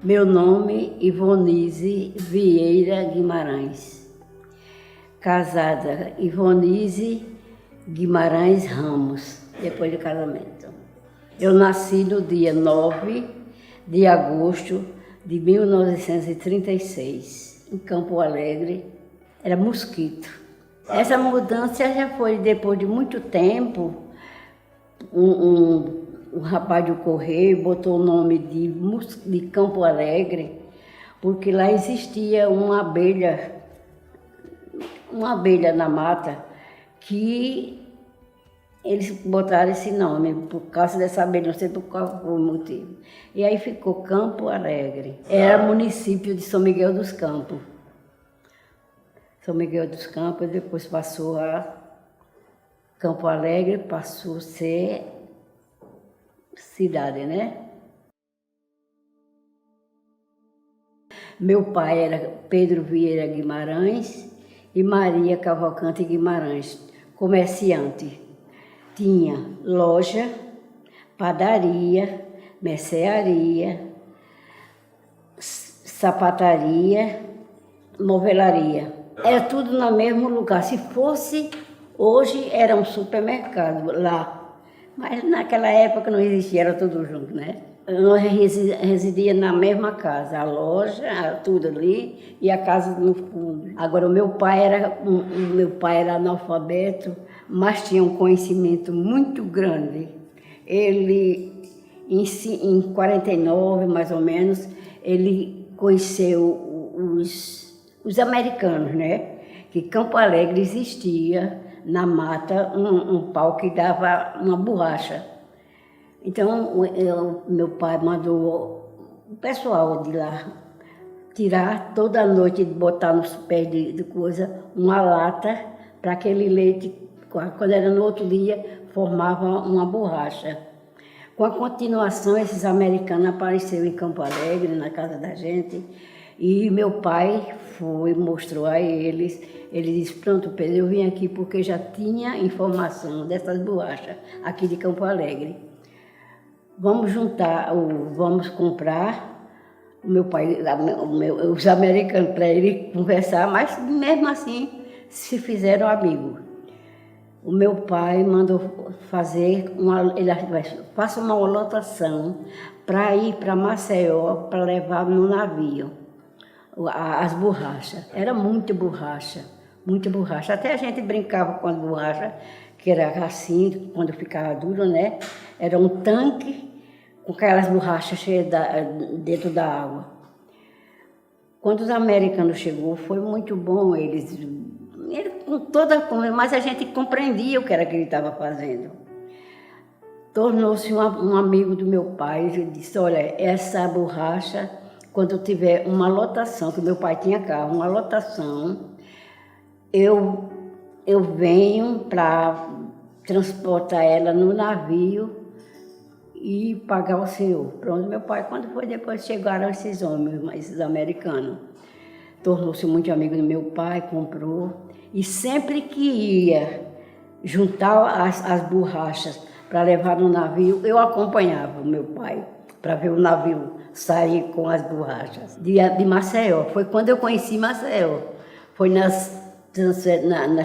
Meu nome, Ivonise Vieira Guimarães. Casada, Ivonise Guimarães Ramos, depois do casamento. Eu nasci no dia 9 de agosto de 1936, em Campo Alegre, era Mosquito. Essa mudança já foi depois de muito tempo. Um rapaz do correio botou o nome de Campo Alegre, porque lá existia uma abelha na mata, que eles botaram esse nome por causa dessa abelha, não sei por qual foi o motivo. E aí ficou Campo Alegre. Era município de São Miguel dos Campos. São Miguel dos Campos, depois passou a Campo Alegre, passou a ser cidade, né? Meu pai era Pedro Vieira Guimarães e Maria Cavalcante Guimarães, comerciante. Tinha loja, padaria, mercearia, sapataria, novelaria. Era tudo no mesmo lugar. Se fosse hoje, era um supermercado lá. Mas naquela época não existia, era tudo junto, né? Nós residíamos na mesma casa, a loja, tudo ali, e a casa no fundo. Agora, o meu pai era analfabeto, mas tinha um conhecimento muito grande. Ele, em 49, mais ou menos, ele conheceu os americanos, né? Que Campo Alegre existia na mata um pau que dava uma borracha. Então, meu pai mandou o pessoal de lá tirar toda noite, botar nos pés de coisa, uma lata, para aquele leite, quando era no outro dia, formava uma borracha. Com a continuação, esses americanos apareceram em Campo Alegre, na casa da gente, e meu pai mostrou a eles. Ele disse: pronto, Pedro, eu vim aqui porque já tinha informação dessas borrachas aqui de Campo Alegre. Vamos comprar, o meu pai, os americanos, para ele conversar, mas mesmo assim se fizeram amigos. O meu pai mandou fazer faça uma lotação para ir para Maceió, para levar no navio as borrachas. Era muita borracha. Até a gente brincava com as borrachas, que era assim, quando ficava duro, né? Era um tanque com aquelas borrachas cheias dentro da água. Quando os americanos chegou, foi muito bom. Eles com toda coisa, mas a gente compreendia o que era que ele estava fazendo. Tornou-se um amigo do meu pai. Ele disse: olha, essa borracha, quando tiver uma lotação, que meu pai tinha carro, uma lotação, eu venho para transportar ela no navio e pagar o senhor. Pronto, meu pai, quando foi depois, chegaram esses homens, esses americanos. Tornou-se muito amigo do meu pai, comprou. E sempre que ia juntar as borrachas para levar no navio, eu acompanhava o meu pai para ver o navio sair com as borrachas. De Maceió, foi quando eu conheci Maceió. Foi nas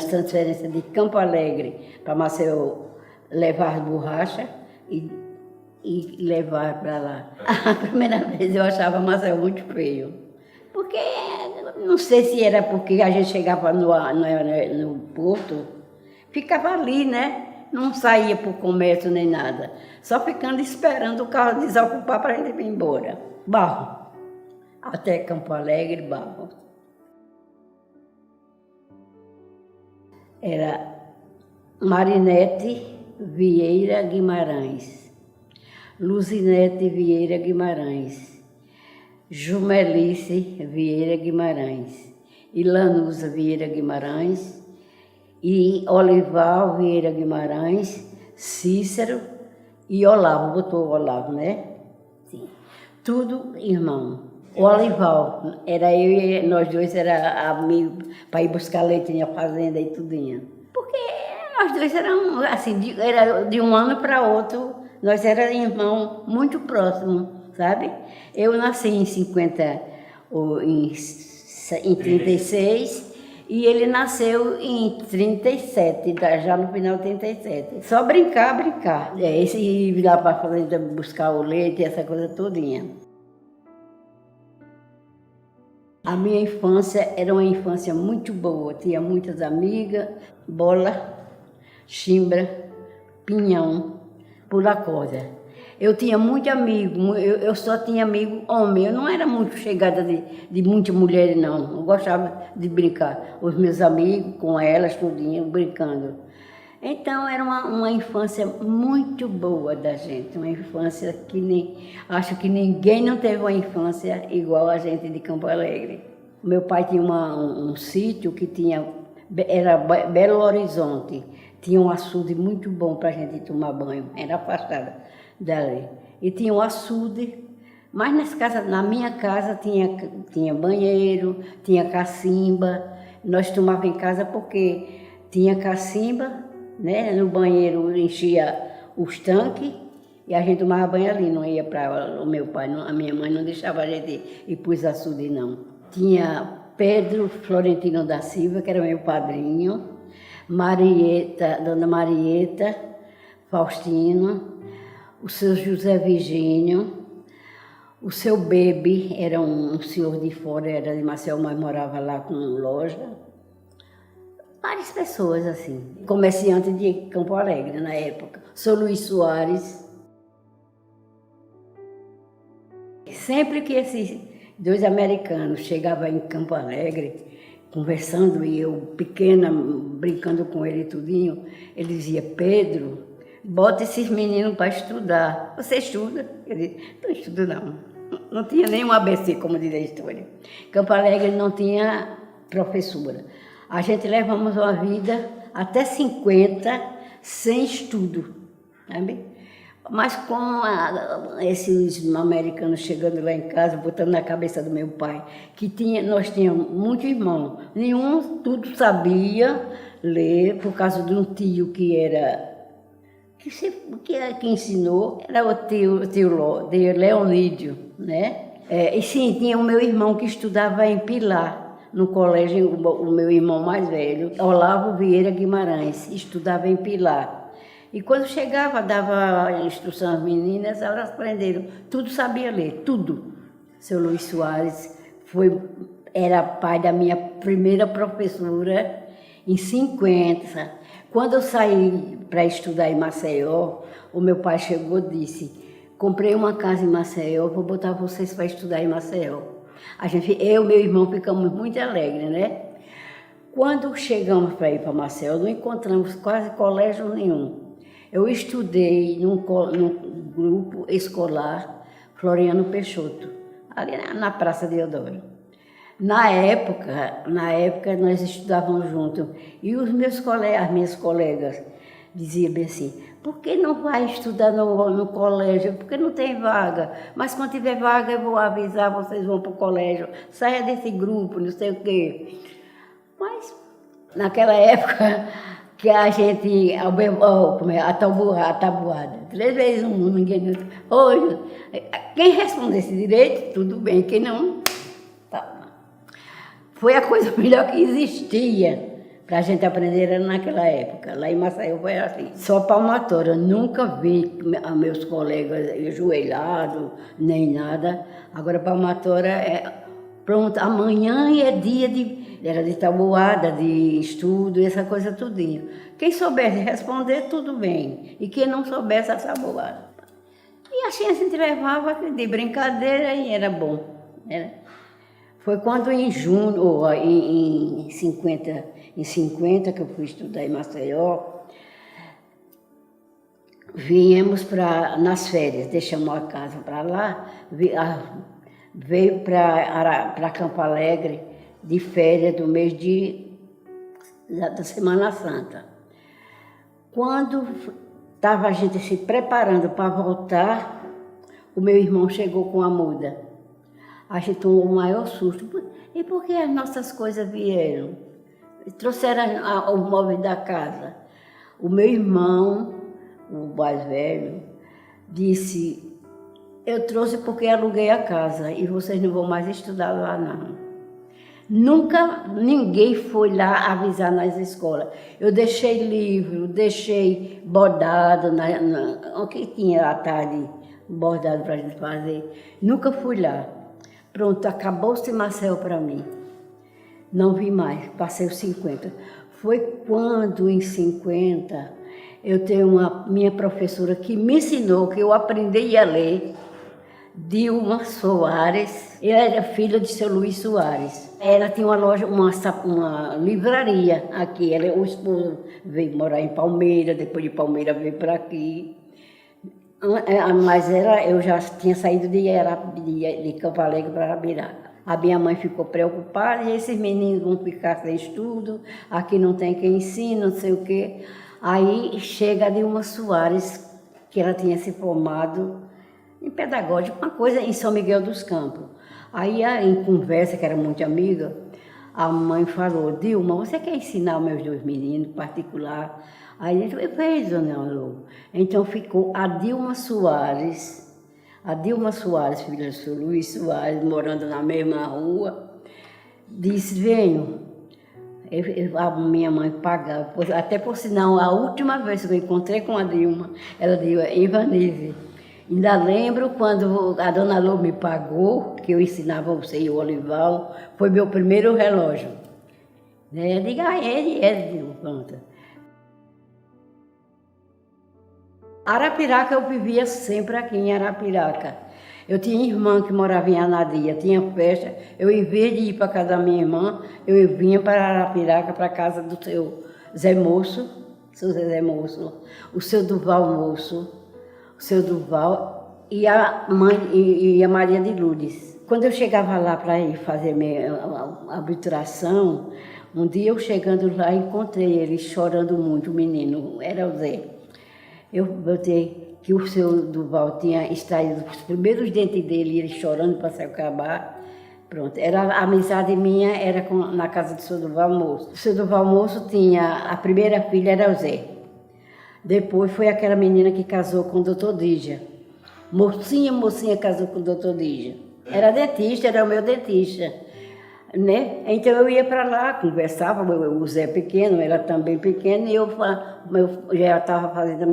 transferências de Campo Alegre para Maceió levar as borrachas e levar para lá. A primeira vez eu achava Maceió muito feio, porque não sei se era porque a gente chegava no porto, ficava ali, né? Não saía para o comércio nem nada, só ficando esperando o carro desocupar para a gente ir embora. Barro, até Campo Alegre, barro. Era Marinete Vieira Guimarães, Luzinete Vieira Guimarães, Jumelice Vieira Guimarães, Ilanusa Vieira Guimarães, e Olival Vieira Guimarães, Cícero e Olavo, botou Olavo, né? Sim. Tudo irmão. O Olival, era eu e nós dois, era amigos, para ir buscar leite na fazenda e tudinho. Porque nós dois éramos, assim, era de um ano para outro, nós éramos irmãos muito próximos, sabe? Eu nasci em 50, em 36, e ele nasceu em 37, já no final de 37. Só brincar. Esse ir lá para a fazenda buscar o leite, essa coisa todinha. A minha infância era uma infância muito boa. Tinha muitas amigas, bola, chimbra, pinhão, pular corda. Eu tinha muito amigo, eu só tinha amigo homem. Eu não era muito chegada de muitas mulheres, não. Eu gostava de brincar. Os meus amigos, com elas, tudinho, brincando. Então, era uma infância muito boa da gente. Uma infância acho que ninguém não teve uma infância igual a gente de Campo Alegre. Meu pai tinha um sítio que era Belo Horizonte. Tinha um açude muito bom para a gente tomar banho. Era afastada dali. E tinha um açude, mas na minha casa tinha banheiro, tinha cacimba. Nós tomávamos em casa porque tinha cacimba, né? No banheiro enchia os tanques e a gente tomava banho ali, não ia para o meu pai, a minha mãe não deixava a gente ir para os açudes, não. Tinha Pedro Florentino da Silva, que era meu padrinho, Dona Marieta, Faustino, o seu José Virgínio, o seu Bebe, era um senhor de fora, era de Maceió, mas morava lá com loja. Várias pessoas, assim, comerciante de Campo Alegre na época. Sou Luiz Soares. Sempre que esses 2 americanos chegavam em Campo Alegre, conversando, e eu pequena, brincando com ele tudinho, ele dizia: Pedro, bota esses meninos para estudar. Você estuda? Eu disse: não estudo não. Não tinha nem um ABC, como diz a história. Campo Alegre não tinha professora. A gente levamos uma vida até 50 sem estudo, sabe? Mas com esses americanos chegando lá em casa, botando na cabeça do meu pai, nós tínhamos muitos irmãos, nenhum tudo sabia ler, por causa de um tio que ensinou, era o tio de Leonídio, né? E sim, tinha o meu irmão que estudava em Pilar, no colégio, o meu irmão mais velho, Olavo Vieira Guimarães, estudava em Pilar. E quando chegava, dava instrução às meninas, elas aprenderam, tudo sabia ler, tudo. Seu Luiz Soares era pai da minha primeira professora em 50. Quando eu saí para estudar em Maceió, o meu pai chegou e disse: comprei uma casa em Maceió, vou botar vocês para estudar em Maceió. Eu e meu irmão ficamos muito alegres, né? Quando chegamos para ir para Maceió, não encontramos quase colégio nenhum. Eu estudei num grupo escolar Floriano Peixoto, ali na Praça de Deodoro. Na época nós estudávamos juntos e as minhas colegas diziam bem assim: por que não vai estudar no colégio? Porque não tem vaga. Mas quando tiver vaga eu vou avisar, vocês vão para o colégio. Saia desse grupo, não sei o quê. Mas naquela época que a gente, a tabuada, 3 vezes ninguém. Hoje, quem respondesse direito, tudo bem, quem não, tá. Foi a coisa melhor que existia para a gente aprender naquela época. Lá em Maceió foi assim. Só palmatória, nunca vi meus colegas ajoelhados, nem nada. Agora palmatória pronto, amanhã é dia era de tabuada, de estudo, essa coisa tudinho. Quem soubesse responder, tudo bem. E quem não soubesse, a tabuada. E assim a gente levava de brincadeira e era bom. Foi quando em junho, ou em 50, que eu fui estudar em Maceió, viemos nas férias, deixamos a casa para lá, veio para Campo Alegre de férias do mês da Semana Santa. Quando estava a gente se preparando para voltar, o meu irmão chegou com a muda. A gente tomou o maior susto. E por que as nossas coisas vieram? Trouxeram o móvel da casa. O meu irmão, o mais velho, disse: Eu trouxe porque aluguei a casa e vocês não vão mais estudar lá, não. Nunca ninguém foi lá avisar nas escolas. Eu deixei livro, deixei bordado, o que tinha à tarde, bordado para a gente fazer. Nunca fui lá. Pronto, acabou-se Marcel para mim. Não vi mais, passei os 50. Foi quando, em 50, eu tenho minha professora que me ensinou, que eu aprendi a ler, Dilma Soares. Ela era filha de seu Luiz Soares. Ela tinha uma loja, uma livraria aqui. O esposo veio morar em Palmeira, depois de Palmeira veio para aqui. Mas eu já tinha saído de Campo Alegre para Arapiraca. A minha mãe ficou preocupada, e esses meninos vão ficar sem estudo, aqui não tem quem ensine, não sei o quê. Aí chega a Dilma Soares, que ela tinha se formado em pedagógica, uma coisa em São Miguel dos Campos. Aí, em conversa, que era muito amiga, a mãe falou: Dilma, você quer ensinar os meus 2 meninos particular? Aí a gente fez, dona Alô. Então ficou a Dilma Soares, filha do seu Luiz Soares, morando na mesma rua, disse: venho. A minha mãe pagava, até por sinal, a última vez que eu encontrei com a Dilma, ela disse: Ivanise, ainda lembro quando a dona Lô me pagou, que eu ensinava você e o Olival, foi meu primeiro relógio. Eu digo: ele, pronto. Arapiraca, eu vivia sempre aqui em Arapiraca. Eu tinha irmã que morava em Anadia, tinha festa. Eu, em vez de ir para a casa da minha irmã, eu vinha para Arapiraca, para a casa do seu Zé Moço, seu Zé Moço, o seu Duval Moço, o seu Duval e a mãe e a Maria de Lourdes. Quando eu chegava lá para ir fazer minha obturação, um dia eu chegando lá, encontrei ele chorando muito, o menino, era o Zé. Eu botei que o seu Duval tinha extraído os primeiros dentes dele, ele chorando para se acabar. Pronto, a amizade minha era na casa do seu Duval Moço. O seu Duval Moço tinha, a primeira filha era o Zé. Depois foi aquela menina que casou com o doutor Dígia. Mocinha casou com o doutor Dígia. Era dentista, era o meu dentista. Né? Então eu ia para lá, conversava, o Zé pequeno, ela também pequena, e eu já estava fazendo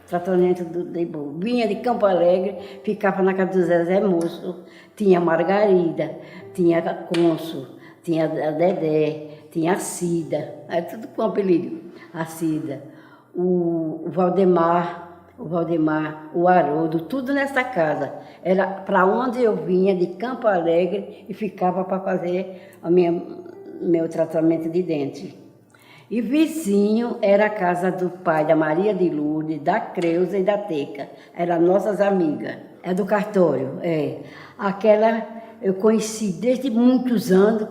tratamento do vinha de Campo Alegre, ficava na casa do Zé Moço, tinha a Margarida, tinha a Consul, tinha a Dedé, tinha a Cida, era tudo com apelido, a Cida, o Valdemar, o Haroldo, tudo nessa casa. Era para onde eu vinha, de Campo Alegre, e ficava para fazer meu tratamento de dente. E vizinho era a casa do pai da Maria de Lourdes, da Creuza e da Teca. Eram nossas amigas. É do cartório, é. Aquela eu conheci desde muitos anos,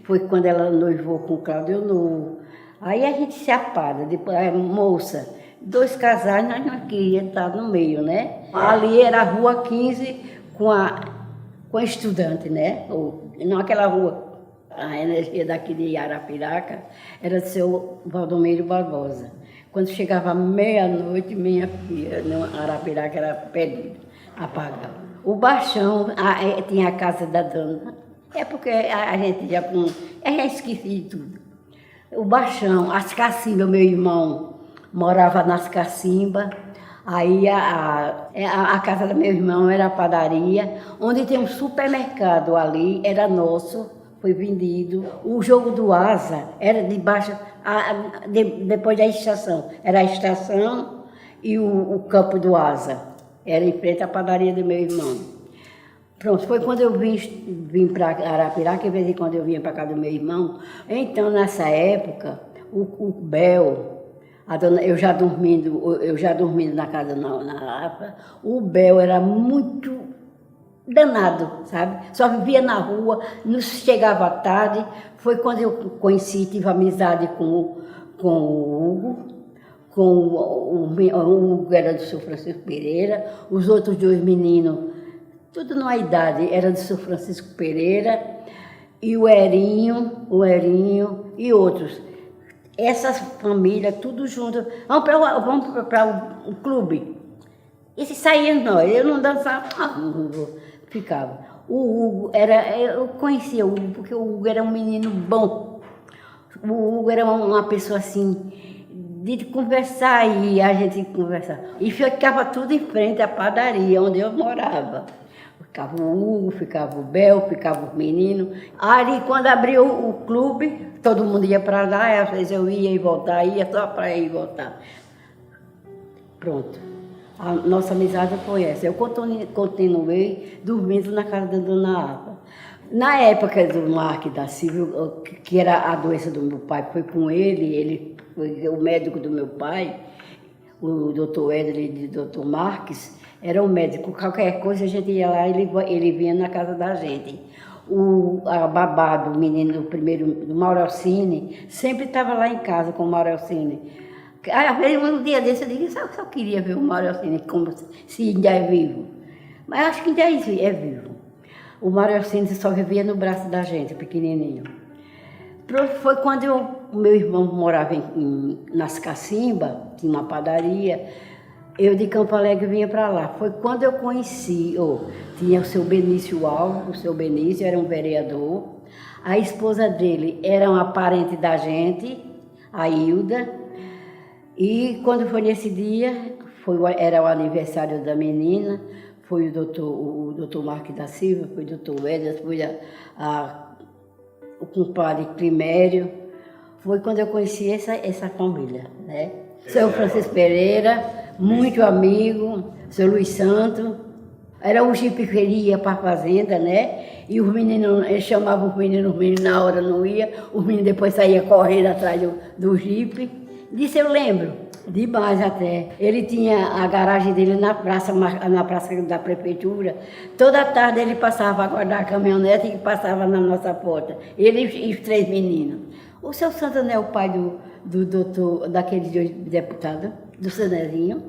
foi quando ela noivou com o Cláudio Novo. Aí a gente se apaga, depois, moça, 2 casais, nós não queríamos estar no meio, né? Ali era a Rua 15 com a Estudante, né? Não aquela rua. A energia daqui de Arapiraca era do seu Valdomiro Barbosa. Quando chegava meia-noite, minha filha, Arapiraca era perdida, apagava. O Baixão, tinha a casa da dona. É porque a gente já esqueci de tudo. O Baixão, as cacimbas, meu irmão morava nas cacimbas. Aí a casa do meu irmão era a padaria, onde tem um supermercado ali, era nosso. Foi vendido. O jogo do Asa era debaixo, depois da estação. Era a estação e o campo do Asa. Era em frente à padaria do meu irmão. Pronto, foi quando eu vim para Arapiraca, que de vez em quando eu vinha para casa do meu irmão. Então, nessa época, o Bel, eu já dormindo na casa na APA, o Bel era muito danado, sabe? Só vivia na rua, não chegava à tarde. Foi quando eu conheci, tive amizade com o Hugo, o Hugo era do seu Francisco Pereira, os outros 2 meninos, tudo numa idade, era do seu Francisco Pereira, e o Erinho e outros. Essas famílias, tudo junto. Vamos para o clube. E se saía nós, eu não dançava, não, ficava. O Hugo eu conhecia o Hugo porque o Hugo era um menino bom. O Hugo era uma pessoa assim, de conversar e a gente conversar. E ficava tudo em frente à padaria onde eu morava. Ficava o Hugo, ficava o Bel, ficava o menino. Ali, quando abriu o clube, todo mundo ia para lá, e às vezes eu ia e voltar, ia só para ir e voltar. Pronto. A nossa amizade foi essa. Eu continuei dormindo na casa da Dona Ava. Na época do Marques da Silva, que era a doença do meu pai, foi com ele foi o médico do meu pai, o doutor Edley e o doutor Marques, era o médico. Qualquer coisa a gente ia lá e ele vinha na casa da gente. A babá do menino do primeiro, do Mauro Alcine, sempre estava lá em casa com o Mauro Alcine. Às vezes, um dia desse, eu digo, só queria ver o Mauro Alcine, como se ainda é vivo. Mas acho que ainda é vivo. O Mauro Alcine só vivia no braço da gente, pequenininho. Foi quando o meu irmão morava nas Cacimbas, tinha uma padaria, eu de Campo Alegre vinha para lá. Foi quando eu conheci, tinha o seu Benício Alves, o seu Benício era um vereador, a esposa dele era uma parente da gente, a Hilda, e quando foi nesse dia, era o aniversário da menina, foi o doutor Marques da Silva, foi o doutor Edson, foi o compadre Climério. Foi quando eu conheci essa família, né? Seu Francisco Pereira, muito amigo, seu Luiz Santo. Era o jipe que ele ia para a fazenda, né? E os meninos, ele chamava os meninos na hora não ia, os meninos depois saíam correndo atrás do jipe. Disso eu lembro, demais até. Ele tinha a garagem dele na praça da prefeitura. Toda tarde ele passava a guardar a caminhonete e passava na nossa porta. Ele e os 3 meninos. O seu Santo não é o pai do doutor, daquele deputado, do seu Nezinho,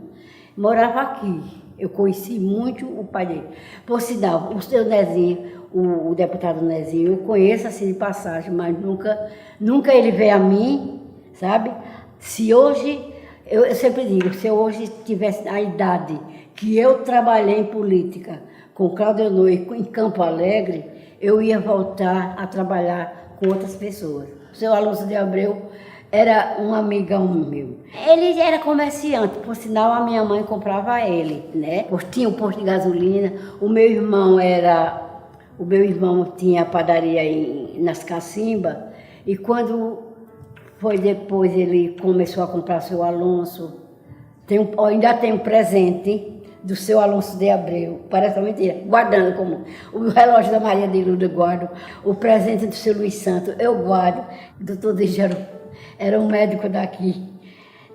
morava aqui. Eu conheci muito o pai dele. Por sinal, o seu Nezinho, o deputado Nezinho, eu conheço assim de passagem, mas nunca ele veio a mim, sabe? Se hoje, eu sempre digo, se eu hoje tivesse a idade que eu trabalhei em política com Cláudio Noy em Campo Alegre, eu ia voltar a trabalhar com outras pessoas. O seu Alonso de Abreu era um amigão meu. Ele era comerciante, por sinal a minha mãe comprava ele, né? Tinha um posto de gasolina, o meu irmão tinha padaria nas Cacimbas, e quando foi depois ele começou a comprar seu Alonso, ainda tem um presente do seu Alonso de Abreu, parece uma mentira, guardando como o relógio da Maria de Lourdes eu guardo, o presente do seu Luiz Santo eu guardo. O doutor Dígero era um médico daqui.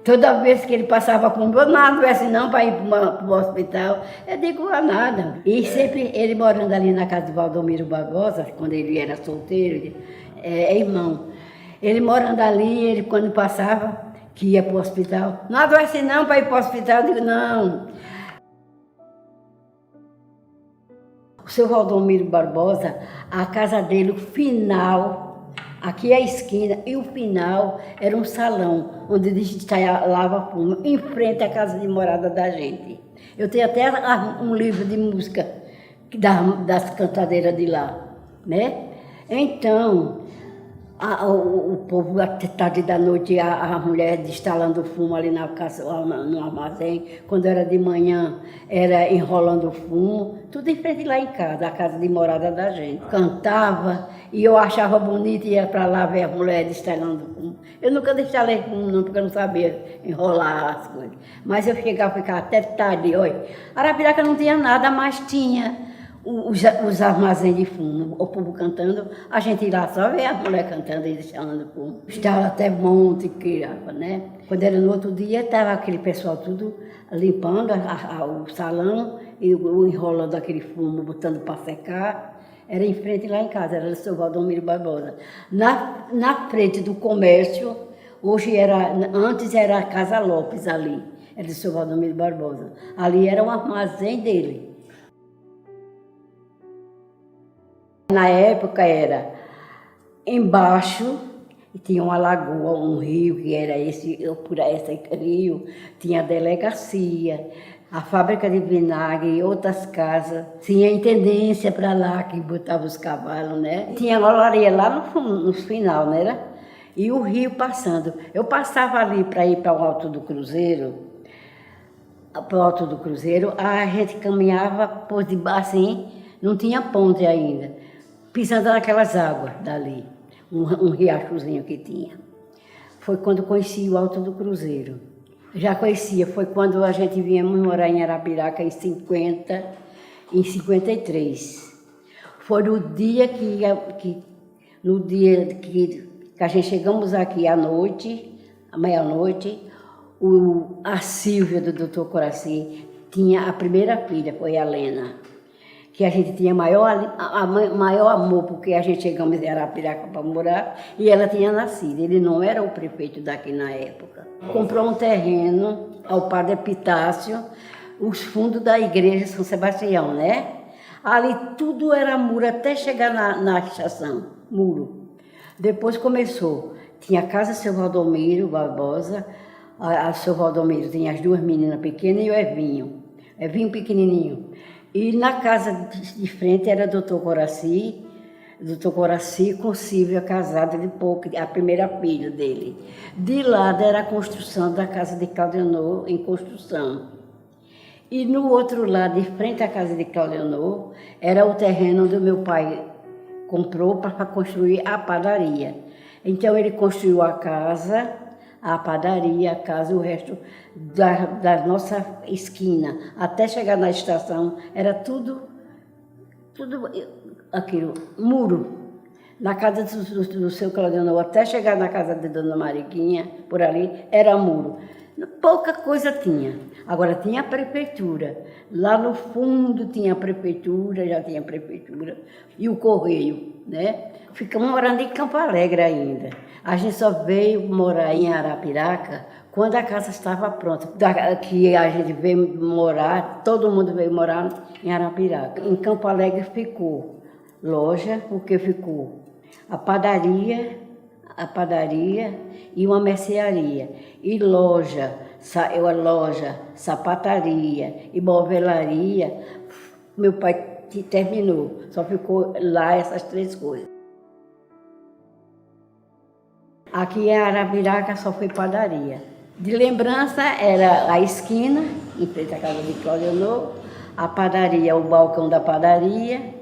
Toda vez que ele passava comigo, eu não adoece não para ir para o hospital, eu digo nada. E sempre ele morando ali na casa de Valdomiro Barbosa, quando ele era solteiro, irmão. Ele morando ali, ele quando passava, que ia para o hospital, não adoece não para ir para o hospital, eu digo não. O seu Valdomiro Barbosa, a casa dele, o final, aqui é a esquina, e o final era um salão, onde a gente lava fumo, em frente à casa de morada da gente. Eu tenho até um livro de música das cantadeiras de lá, né? Então, o povo, até tarde da noite, a mulher destalando fumo ali no armazém. Quando era de manhã, era enrolando fumo. Tudo em frente lá em casa, a casa de morada da gente. Cantava e eu achava bonito e ia para lá ver a mulher destalando fumo. Eu nunca destalei fumo, não, porque eu não sabia enrolar as coisas. Mas eu chegava e ficava até tarde. Olha, Arapiraca não tinha nada, mas tinha os armazéns de fumo, o povo cantando, a gente ia lá só ver a mulher cantando e deixando fumo. Estava até monte, criava, né? Quando era no outro dia, estava aquele pessoal tudo limpando o salão e enrolando aquele fumo, botando para secar. Era em frente lá em casa, era do seu Valdomiro Barbosa. Na frente do comércio, antes era a Casa Lopes ali, era do seu Valdomiro Barbosa. Ali era o armazém dele. Na época era embaixo, tinha uma lagoa, um rio, que era esse rio, tinha a delegacia, a fábrica de vinagre e outras casas. Tinha intendência para lá, que botava os cavalos, né? Tinha olaria lá no final, né? E o rio passando. Eu passava ali para ir para o Alto do Cruzeiro. Para o Alto do Cruzeiro, a gente caminhava por debaixo, assim, não tinha ponte ainda, pisando naquelas águas dali, um riachozinho que tinha. Foi quando conheci o Alto do Cruzeiro. Já conhecia, foi quando a gente vinha morar em Arapiraca em 53. Foi no dia que a gente chegamos aqui à noite, à meia-noite, a Silvia do Dr. Coraci tinha a primeira filha, foi a Helena, que a gente tinha maior amor, porque a gente chegamos em Arapiraca para morar e ela tinha nascido. Ele não era o prefeito daqui na época. Comprou um terreno ao padre Epitácio, os fundos da igreja São Sebastião, né? Ali tudo era muro até chegar na estação, muro. Depois começou, tinha a casa Seu Valdomiro Barbosa, a Seu Valdomiro tinha as duas meninas pequenas e o Evinho pequenininho. E na casa de frente era Dr. Coraci com Silvia casada de pouco, a primeira filha dele. De lado era a construção da casa de Claudenor, em construção. E no outro lado, de frente à casa de Claudenor, era o terreno onde meu pai comprou para construir a padaria. Então ele construiu a casa, a padaria, a casa, o resto da nossa esquina, até chegar na estação, era tudo aquilo, muro. Na casa do seu Claudio, até chegar na casa de Dona Mariquinha, por ali, era muro. Pouca coisa tinha. Agora tinha a prefeitura. Lá no fundo tinha a prefeitura, já tinha a prefeitura, e o correio, né? Ficamos morando em Campo Alegre ainda. A gente só veio morar em Arapiraca quando a casa estava pronta. Que a gente veio morar, todo mundo veio morar em Arapiraca. Em Campo Alegre ficou loja, porque ficou a padaria e uma mercearia. E loja, sapataria e movelaria, meu pai terminou. Só ficou lá essas três coisas. Aqui em Arapiraca só foi padaria. De lembrança era a esquina, em frente à casa de Claudio, a padaria, o balcão da padaria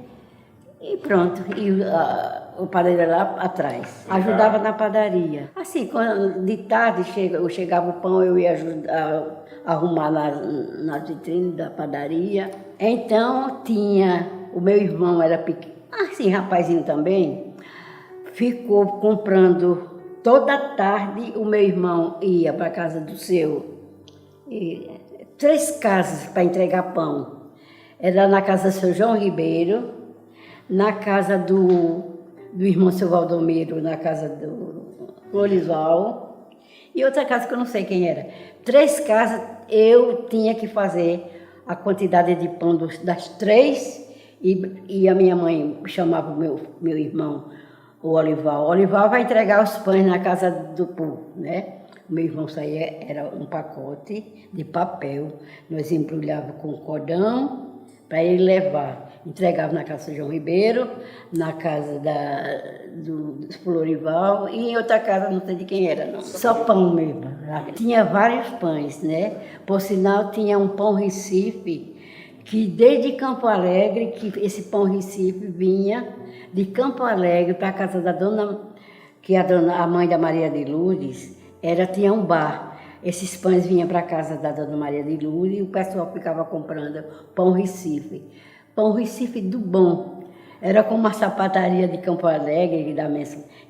e pronto. E o padeiro lá atrás. Ajudava na padaria. Assim, quando de tarde chegava o pão, eu ia ajudar a arrumar na vitrine da padaria. Então tinha, o meu irmão era pequeno, assim, rapazinho também, ficou comprando. Toda tarde o meu irmão ia para a casa do seu, 3 casas para entregar pão. Era na casa do seu João Ribeiro, na casa do irmão seu Valdomiro, na casa do Florisval, e outra casa que eu não sei quem era. 3 casas eu tinha que fazer a quantidade de pão das 3, e a minha mãe chamava o meu irmão, o Olival. O Olival vai entregar os pães na casa do povo, né? O meu irmão saía, era um pacote de papel. Nós embrulhávamos com cordão para ele levar. Entregava na casa do João Ribeiro, na casa do Florival e em outra casa, não sei de quem era, não. Só pão mesmo. Tinha vários pães, né? Por sinal, tinha um pão Recife, que desde Campo Alegre, que esse pão Recife vinha de Campo Alegre para a casa da dona, que a mãe da Maria de Lourdes, tinha um bar. Esses pães vinham para a casa da dona Maria de Lourdes e o pessoal ficava comprando pão Recife. Pão Recife do bom. Era como a sapataria de Campo Alegre,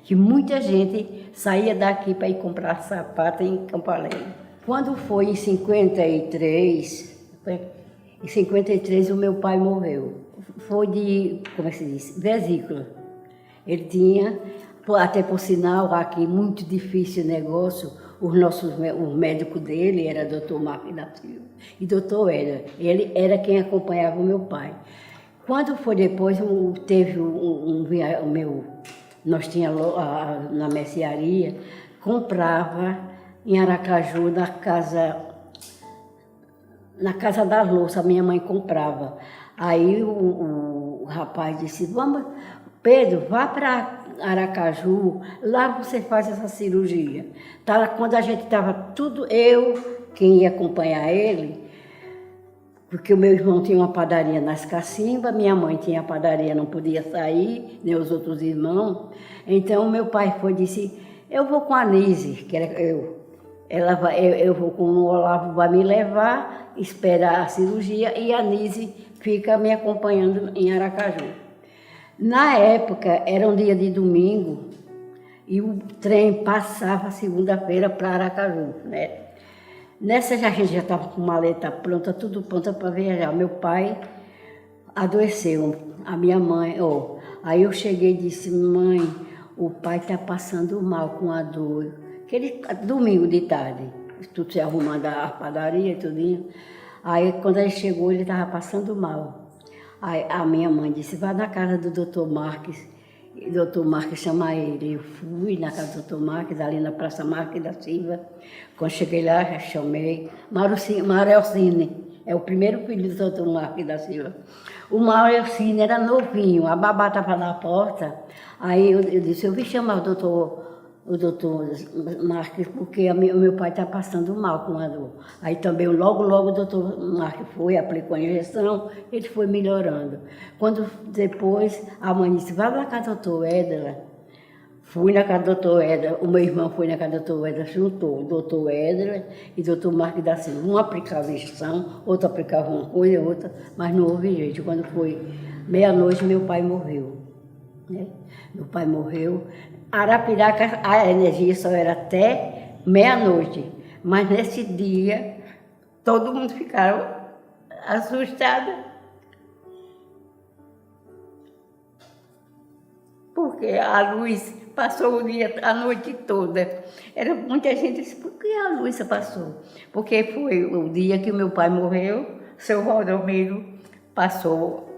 que muita gente saía daqui para ir comprar sapato em Campo Alegre. Quando foi em 53, o meu pai morreu. Foi de, como é que se diz, vesícula. Ele tinha, até por sinal, aqui muito difícil o negócio, o médico dele era doutor Marcos da Silva e doutor Hélio. Ele era quem acompanhava o meu pai. Quando foi depois, teve nós tínhamos na mercearia, comprava em Aracaju, na Casa da Louça, minha mãe comprava. Aí o rapaz disse, vamos, Pedro, vá para Aracaju, lá você faz essa cirurgia. Tá, quando a gente estava tudo, eu, quem ia acompanhar ele, porque o meu irmão tinha uma padaria nas Cacimbas, minha mãe tinha padaria, não podia sair, nem os outros irmãos. Então meu pai foi e disse, eu vou com a Nise, que era eu. Eu vou com o Olavo, vai me levar, esperar a cirurgia, e a Nise fica me acompanhando em Aracaju. Na época, era um dia de domingo, e o trem passava segunda-feira para Aracaju, né? Nessa a gente já estava com maleta pronta, tudo pronta para viajar. Meu pai adoeceu, a minha mãe, aí eu cheguei e disse, mãe, o pai está passando mal com a dor. Aquele domingo de tarde, tudo se arrumando a padaria e tudinho. Aí quando ele chegou, ele estava passando mal. Aí a minha mãe disse, vá na casa do doutor Marques. O doutor Marques chama ele. Eu fui na casa do doutor Marques, ali na Praça Marques da Silva. Quando cheguei lá, chamei Marelcine, é o primeiro filho do doutor Marques da Silva. O Marelcine era novinho, a babá estava na porta. Aí eu disse, eu vim chamar o doutor Marques, porque o meu pai está passando mal com a dor. Aí também, logo o doutor Marques foi, aplicou a injeção, ele foi melhorando. Quando depois, a mãe disse, vai lá na casa do doutor Éder. Fui na casa do doutor Éder, o meu irmão foi na casa do doutor Éder, juntou o doutor Éder e o doutor Marques da Silva. Um aplicava a injeção, outro aplicava uma coisa, outra, mas não houve jeito. Quando foi meia-noite, meu pai morreu. Né? Meu pai morreu. Arapiraca, a energia só era até meia-noite, mas nesse dia todo mundo ficaram assustado, porque a luz passou o dia, a noite toda. Era muita gente disse, por que a luz passou? Porque foi o dia que o meu pai morreu, seu Valdomiro passou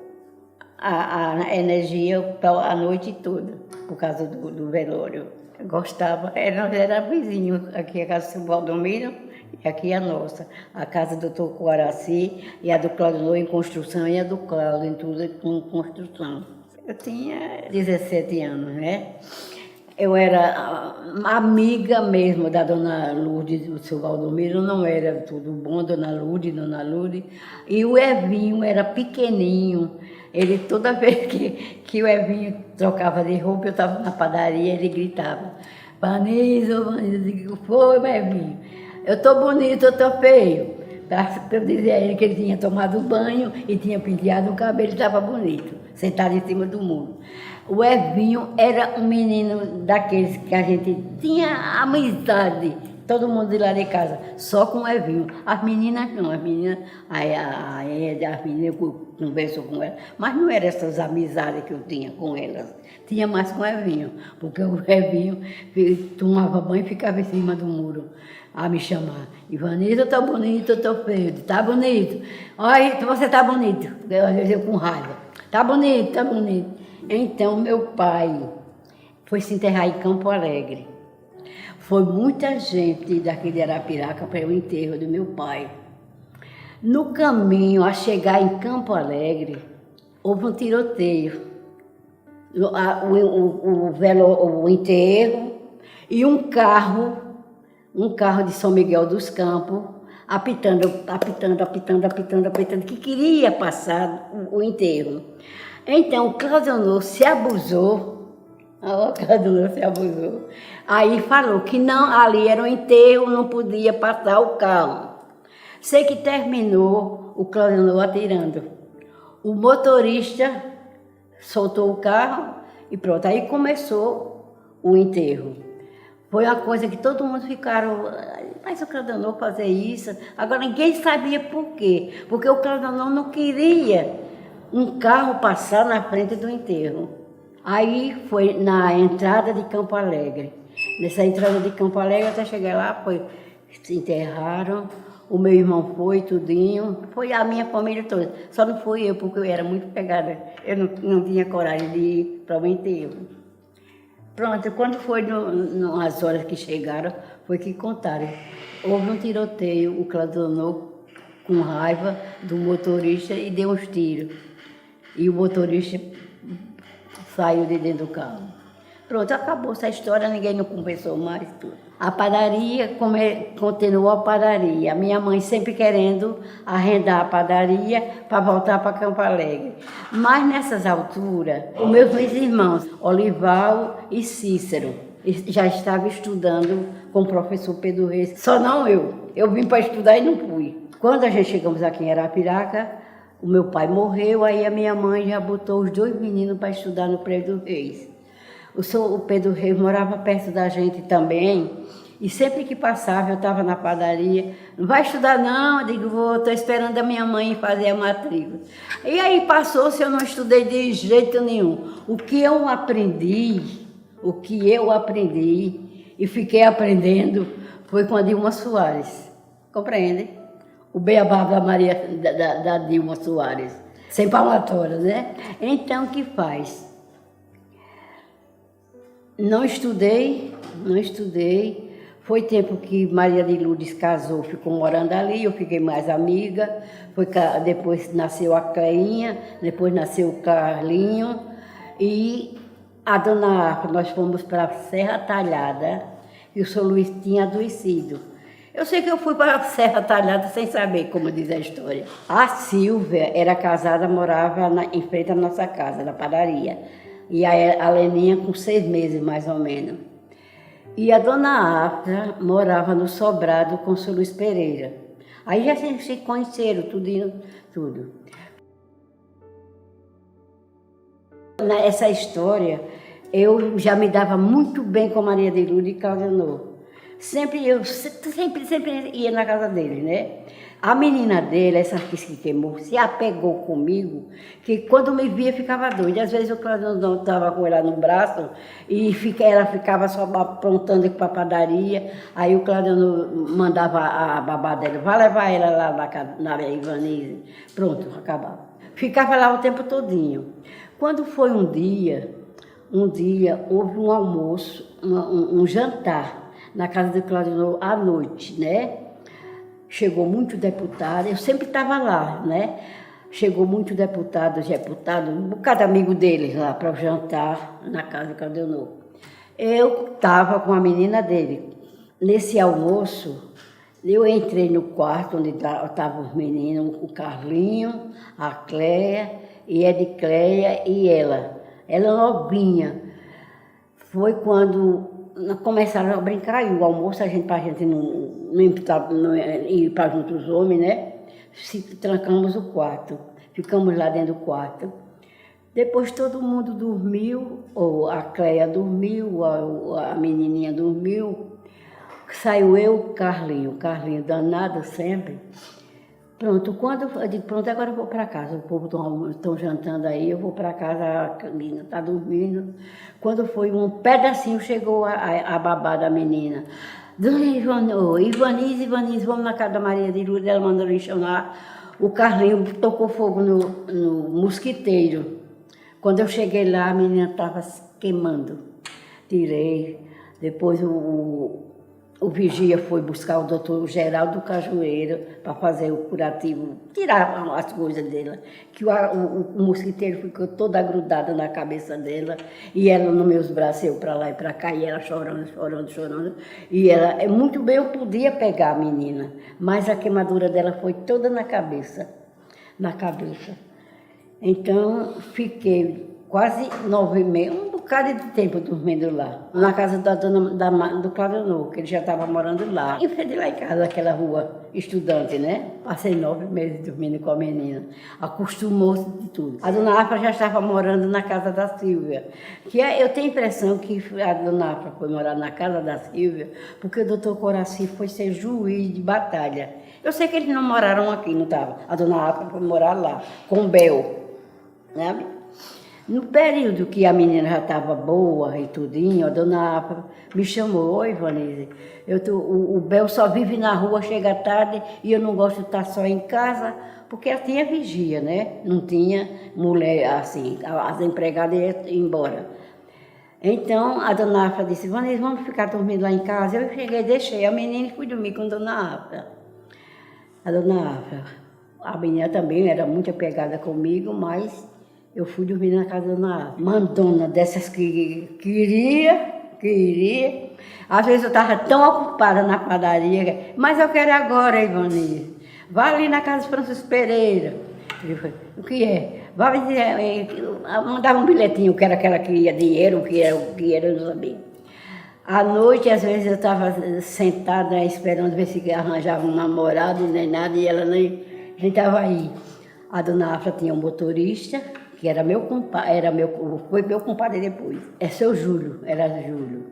a energia a noite toda, por causa do velório. Eu gostava, era vizinho, aqui a casa do seu Valdomiro e aqui a nossa. A casa do doutor Coaraci e a do Claudio em construção e a do Cláudio em tudo com construção. Eu tinha 17 anos, né? Eu era amiga mesmo da dona Lourdes, do seu Valdomiro, não era tudo bom, dona Lourdes. E o Evinho era pequenininho. Ele, toda vez que o Evinho trocava de roupa, eu estava na padaria, ele gritava, Vanessa, foi, Evinho, eu estou bonito, eu estou feio. Para eu dizer a ele que ele tinha tomado banho e tinha penteado o cabelo, estava bonito, sentado em cima do muro. O Evinho era um menino daqueles que a gente tinha amizade, todo mundo de lá de casa, só com o Evinho. As meninas não, as meninas conversou com ela, mas não eram essas amizades que eu tinha com elas, tinha mais com o Evinho, porque o Evinho tomava banho e ficava em cima do muro a me chamar. Ivanildo, tá bonito, eu tô feio, tá bonito. Olha, você tá bonito. Eu com raiva. Tá bonito, tá bonito. Então, meu pai foi se enterrar em Campo Alegre. Foi muita gente daqui de Arapiraca para o enterro do meu pai. No caminho, a chegar em Campo Alegre, houve um tiroteio. O enterro e um carro de São Miguel dos Campos, apitando, que queria passar o enterro. Então, o Claudionor se abusou, aí falou que não, ali era um enterro, não podia passar o carro. Sei que terminou o Claudionor atirando. O motorista soltou o carro e pronto, aí começou o enterro. Foi uma coisa que todo mundo ficaram, mas o Claudionor fazer isso. Agora ninguém sabia por quê. Porque o Claudionor não queria um carro passar na frente do enterro. Aí foi na entrada de Campo Alegre. Nessa entrada de Campo Alegre, até chegar lá, se enterraram. O meu irmão foi, tudinho. Foi a minha família toda. Só não fui eu, porque eu era muito pegada. Eu não tinha coragem de ir para o enterro. Pronto, quando foi nas horas que chegaram, foi que contaram. Houve um tiroteio, o Claudionor com raiva do motorista e deu uns tiros. E o motorista saiu de dentro do carro. Pronto, acabou essa história, ninguém não conversou mais. Tudo. A padaria, continuou a padaria. A minha mãe sempre querendo arrendar a padaria para voltar para Campo Alegre. Mas nessas alturas, os meus dois irmãos, Olival e Cícero, já estavam estudando com o professor Pedro Reis. Só não eu. Eu vim para estudar e não fui. Quando a gente chegamos aqui em Arapiraca, o meu pai morreu, aí a minha mãe já botou os dois meninos para estudar no Pedro Reis. O Pedro Reis morava perto da gente também, e sempre que passava eu estava na padaria, não vai estudar não, eu digo, estou esperando a minha mãe fazer a matrícula. E aí passou-se, eu não estudei de jeito nenhum. O que eu aprendi e fiquei aprendendo foi com a Dilma Soares, compreende? O beabá da da Dilma Soares, sem palmatória, né? Então, o que faz? Não estudei. Foi tempo que Maria de Lourdes casou, ficou morando ali, eu fiquei mais amiga. Depois nasceu a Cleinha, depois nasceu o Carlinho. E a dona Arpa, nós fomos para a Serra Talhada, e o São Luís tinha adoecido. Eu sei que eu fui para a Serra Talhada sem saber como diz a história. A Silvia era casada, morava em frente à nossa casa, na padaria. E a Leninha com 6 meses, mais ou menos. E a dona Afra morava no sobrado com o seu Luiz Pereira. Aí já se conheceram, tudo. Nessa história, eu já me dava muito bem com Maria de Lourdes e Claudio. Sempre ia na casa dele, né? A menina dele, essa que se queimou, se apegou comigo, que quando me via ficava doida. Às vezes o Claudio estava com ela no braço e ela ficava só aprontando para a padaria. Aí o Claudio mandava a babá dela, vai levar ela lá na Ivanise. Pronto, acabava. Ficava lá o tempo todinho. Quando foi um dia houve um almoço, um jantar na casa do Claudio à noite, né? Chegou muito deputado, eu sempre estava lá, né? Chegou muito deputado, um bocado amigo deles lá para o jantar na casa do Claudio. Eu estava com a menina dele. Nesse almoço, eu entrei no quarto onde estavam os meninos, o Carlinho, a Cleia, e Edicleia e ela novinha. Foi quando começaram a brincar, e o almoço, para a gente não ir para junto os homens, né? Trancamos o quarto, ficamos lá dentro do quarto. Depois todo mundo dormiu, ou a Cleia dormiu, a menininha dormiu. Saiu eu, o Carlinho danado sempre. Pronto, eu digo, pronto, agora eu vou para casa. O povo estão jantando aí, eu vou para casa, a menina está dormindo. Quando foi um pedacinho, chegou a babá da menina. Dona Ivanise, vamos na casa da Maria de Lourdes, ela mandou lhe chamar. O Carlinho tocou fogo no mosquiteiro. Quando eu cheguei lá, a menina estava queimando. Tirei. Depois o vigia foi buscar o doutor Geraldo Cajueiro para fazer o curativo, tirar as coisas dela, que o mosquiteiro ficou toda grudada na cabeça dela, e ela nos meus braços, eu para lá e para cá, e ela chorando, e ela, muito bem, eu podia pegar a menina, mas a queimadura dela foi toda na cabeça. Então, fiquei quase 9 meses, um bocado de tempo dormindo lá, na casa do Claudio, que ele já estava morando lá. Em frente lá em casa, naquela rua estudante, né? Passei 9 meses dormindo com a menina. Acostumou-se de tudo. A dona Afra já estava morando na casa da Silvia. Eu tenho a impressão que a dona Afra foi morar na casa da Silvia, porque o doutor Coraci foi ser juiz de batalha. Eu sei que eles não moraram aqui, não estava. A dona Afra foi morar lá, com o Bel, né? No período que a menina já estava boa e tudinho, a dona Afra me chamou, oi, Ivanise, o Bel só vive na rua, chega tarde e eu não gosto de estar só em casa, porque ela tinha vigia, né? Não tinha mulher assim, as empregadas iam embora. Então, a dona Afra disse, Ivanise, vamos ficar dormindo lá em casa? Eu cheguei, deixei a menina e fui dormir com a dona Afra. A dona Afra, a menina também era muito apegada comigo, mas eu fui dormir na casa da dona Afra. Mandona dessas que queria. Às vezes eu estava tão ocupada na padaria, mas eu quero agora, Ivani. Vá ali na casa de Francisco Pereira. Ele falou, o que é? Vai mandava um bilhetinho, que era aquela que ia dinheiro, o que era, eu não sabia. À noite, às vezes, eu estava sentada esperando ver se arranjava um namorado, nem nada, e ela nem estava aí. A dona Afra tinha um motorista, que era meu compadre, foi meu compadre depois. É seu Júlio, era Júlio.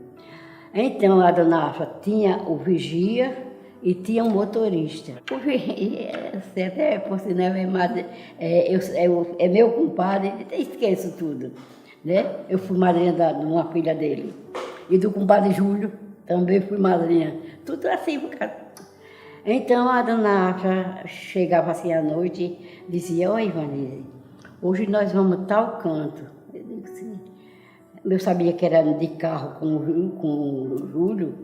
Então, a dona Afra tinha o vigia e tinha um motorista. O vigia, até por sinal, é meu compadre, esqueço tudo. Né? Eu fui madrinha de uma filha dele. E do compadre Júlio, também fui madrinha. Tudo assim, por causa. Então, a dona Afra chegava assim à noite e dizia, oi, Ivanise, hoje nós vamos tal canto. Eu digo assim, eu sabia que era de carro com o Júlio.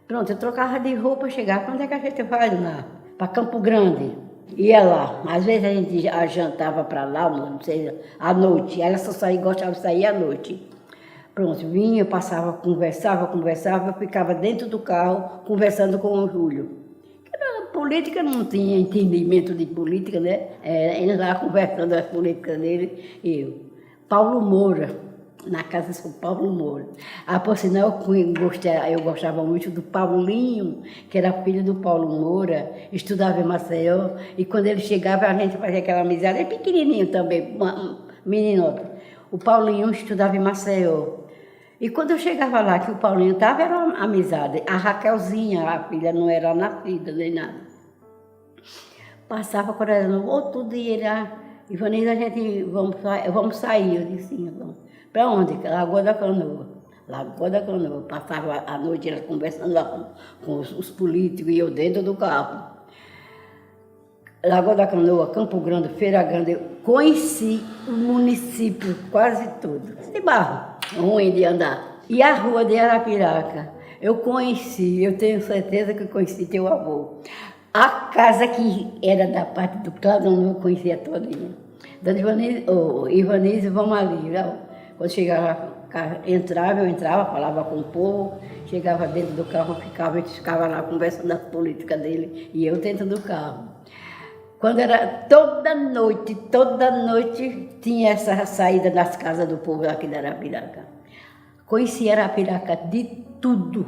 Pronto, eu trocava de roupa, chegava, quando é que a gente vai, dona Afra? Para Campo Grande. Ia lá. Às vezes a gente jantava para lá, não sei, à noite. Ela só gostava de sair à noite. Pronto, vinha, passava, conversava, eu ficava dentro do carro conversando com o Júlio. Política, não tinha entendimento de política, né? Ele lá conversando as políticas dele, eu. Paulo Moura, na casa de São Paulo Moura. Por sinal, eu gostava muito do Paulinho, que era filho do Paulo Moura, estudava em Maceió, e quando ele chegava, a gente fazia aquela amizade, ele pequenininho também, menino. O Paulinho estudava em Maceió. E quando eu chegava lá, que o Paulinho estava, era uma amizade. A Raquelzinha, a filha, não era nascida nem nada. Passava por ela no outro dia, Ivanise, a gente vamos sair. Eu disse, sim, vamos. Para onde? Lagoa da Canoa. Lagoa da Canoa. Passava a noite ela conversando lá com os políticos e eu dentro do carro. Lagoa da Canoa, Campo Grande, Feira Grande, eu conheci o município quase todo. De barro, ruim de andar. E a rua de Arapiraca, eu conheci, eu tenho certeza que eu conheci teu avô. A casa que era da parte do Cláudio, eu conhecia todinha. Dona Ivanise, vamos ali. Quando chegava, eu entrava, falava com o povo, chegava dentro do carro, a gente ficava lá conversando das políticas dele, e eu dentro do carro. Quando era toda noite tinha essa saída das casas do povo aqui da Arapiraca. Conheci Arapiraca de tudo,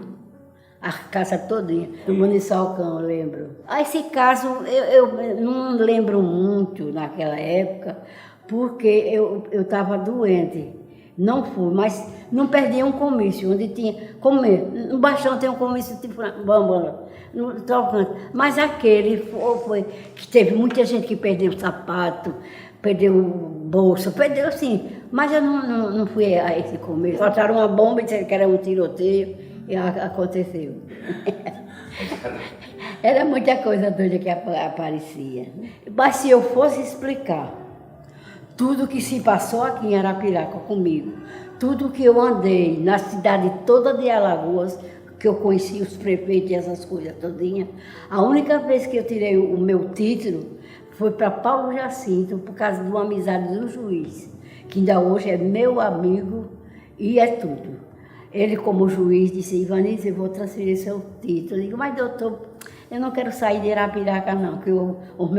a casa todinha, do Muniçalcão, eu lembro. Esse caso eu não lembro muito naquela época, porque eu estava doente. Não fui, mas não perdi um comício, onde tinha comer. No Baixão tem um comício tipo bamba, no Trocante. Mas aquele foi que teve muita gente que perdeu o sapato, perdeu bolsa, perdeu assim. Mas eu não fui a esse comício. Soltaram uma bomba e disseram que era um tiroteio e aconteceu. Era muita coisa doida que aparecia. Mas se eu fosse explicar tudo que se passou aqui em Arapiraca comigo, tudo que eu andei na cidade toda de Alagoas, que eu conheci os prefeitos e essas coisas todinha, a única vez que eu tirei o meu título foi para Paulo Jacinto, por causa de uma amizade do juiz, que ainda hoje é meu amigo e é tudo. Ele, como juiz, disse, Ivanise, eu vou transferir seu título. Eu digo, mas doutor, eu não quero sair de Arapiraca não, que os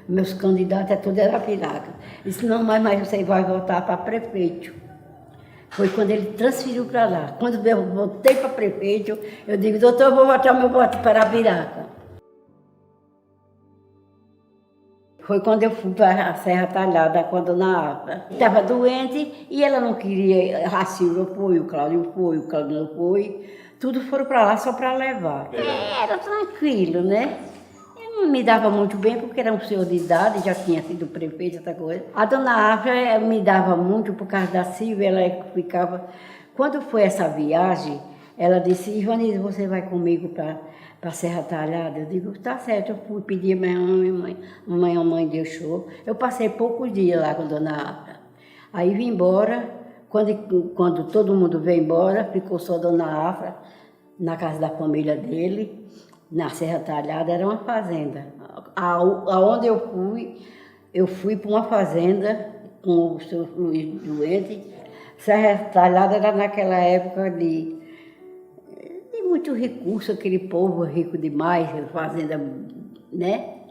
meus candidatos é tudo Arapiraca. Disse, não, mas você vai voltar para prefeito. Foi quando ele transferiu para lá. Quando eu voltei para prefeito, eu digo, doutor, eu vou voltar meu voto para Arapiraca. Foi quando eu fui para a Serra Talhada, com a dona Afra. Estava doente e ela não queria, Racildo foi, o Cláudio não foi. Tudo foram para lá só para levar. Era tranquilo, né? Eu não me dava muito bem, porque era um senhor de idade, já tinha sido prefeito, essa coisa. A dona Afra me dava muito por causa da Silvia, ela ficava... Quando foi essa viagem, ela disse, Ivanise, você vai comigo para a Serra Talhada? Eu digo, tá certo, eu fui pedir a minha mãe deixou. Eu passei poucos dias lá com a dona Afra. Aí vim embora, quando todo mundo veio embora, ficou só a dona Afra, na casa da família dele, na Serra Talhada, era uma fazenda. Aonde eu fui para uma fazenda com o seu Luiz doente. Serra Talhada era naquela época de muito recurso, aquele povo rico demais, fazenda, né?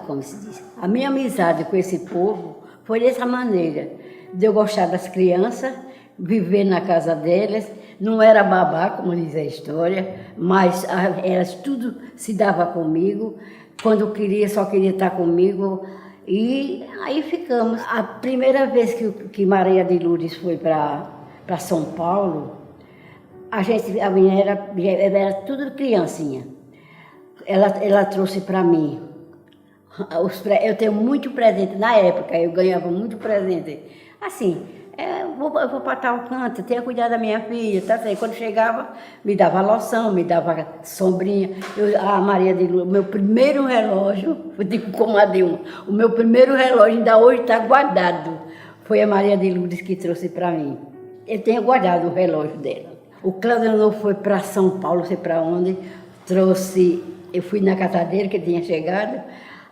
Como se diz, a minha amizade com esse povo foi dessa maneira, de eu gostar das crianças, viver na casa deles, não era babá, como diz a história, mas elas tudo se dava comigo, quando queria, só queria estar comigo, e aí ficamos. A primeira vez que Maria de Lourdes foi para São Paulo, a minha era tudo criancinha. Ela trouxe para mim. Eu tenho muito presente, na época eu ganhava muito presente. Assim, eu vou para tal canto, tenha cuidado da minha filha, tá certo? Quando chegava, me dava loção, me dava sombrinha. A Maria de Lourdes, meu primeiro relógio, eu digo como a Dilma, o meu primeiro relógio ainda hoje está guardado. Foi a Maria de Lourdes que trouxe para mim. Eu tenho guardado o relógio dela. O Claudio foi para São Paulo, não sei para onde, eu fui na casa dele, que tinha chegado,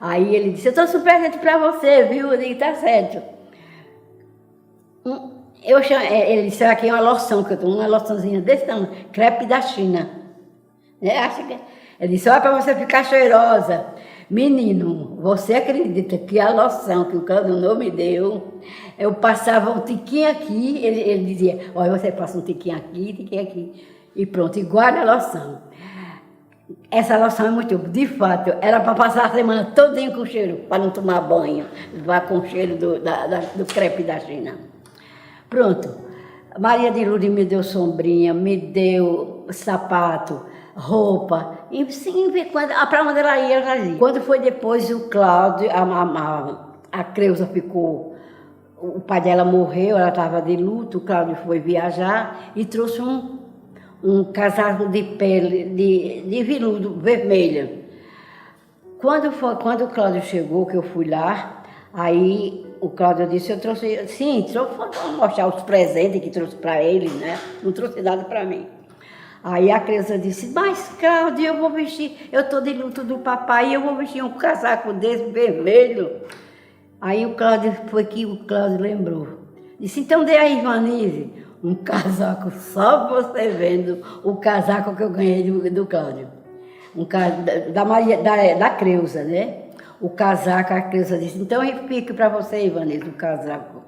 aí ele disse, eu trouxe um presente para você, viu? Eu disse, tá certo. Ele disse, aqui é uma loção, que eu tomo uma loçãozinha desse tamanho, crepe da China. Ele disse, olha para você ficar cheirosa. Menino, você acredita que a loção que o Claudio me deu, eu passava um tiquinho aqui, ele dizia, olha, você passa um tiquinho aqui, e pronto, e guarda a loção. Essa loção é muito, de fato, era para passar a semana todinha com cheiro, para não tomar banho, vá com o cheiro do crepe da China. Pronto, Maria de Lourdes me deu sombrinha, me deu sapato, roupa, e sim, para onde ela ia, ela ia. Quando foi depois o Cláudio, a Creuza ficou, o pai dela morreu, ela estava de luto, o Cláudio foi viajar e trouxe um casaco de pele, de veludo vermelho. Quando o Cláudio chegou, que eu fui lá, aí o Cláudio disse, eu trouxe, sim, vou mostrar os presentes que trouxe para ele, né? Não trouxe nada para mim. Aí a Creuza disse, mas Cláudio, eu vou vestir, eu estou de luto do papai, eu vou vestir um casaco desse vermelho. Aí o Cláudio lembrou. Disse, então dê aí, Ivanise, um casaco, só você vendo o casaco que eu ganhei do Cláudio. Da Creuza, né? O casaco, a Creuza disse, então eu fico para você, Ivanise, o casaco.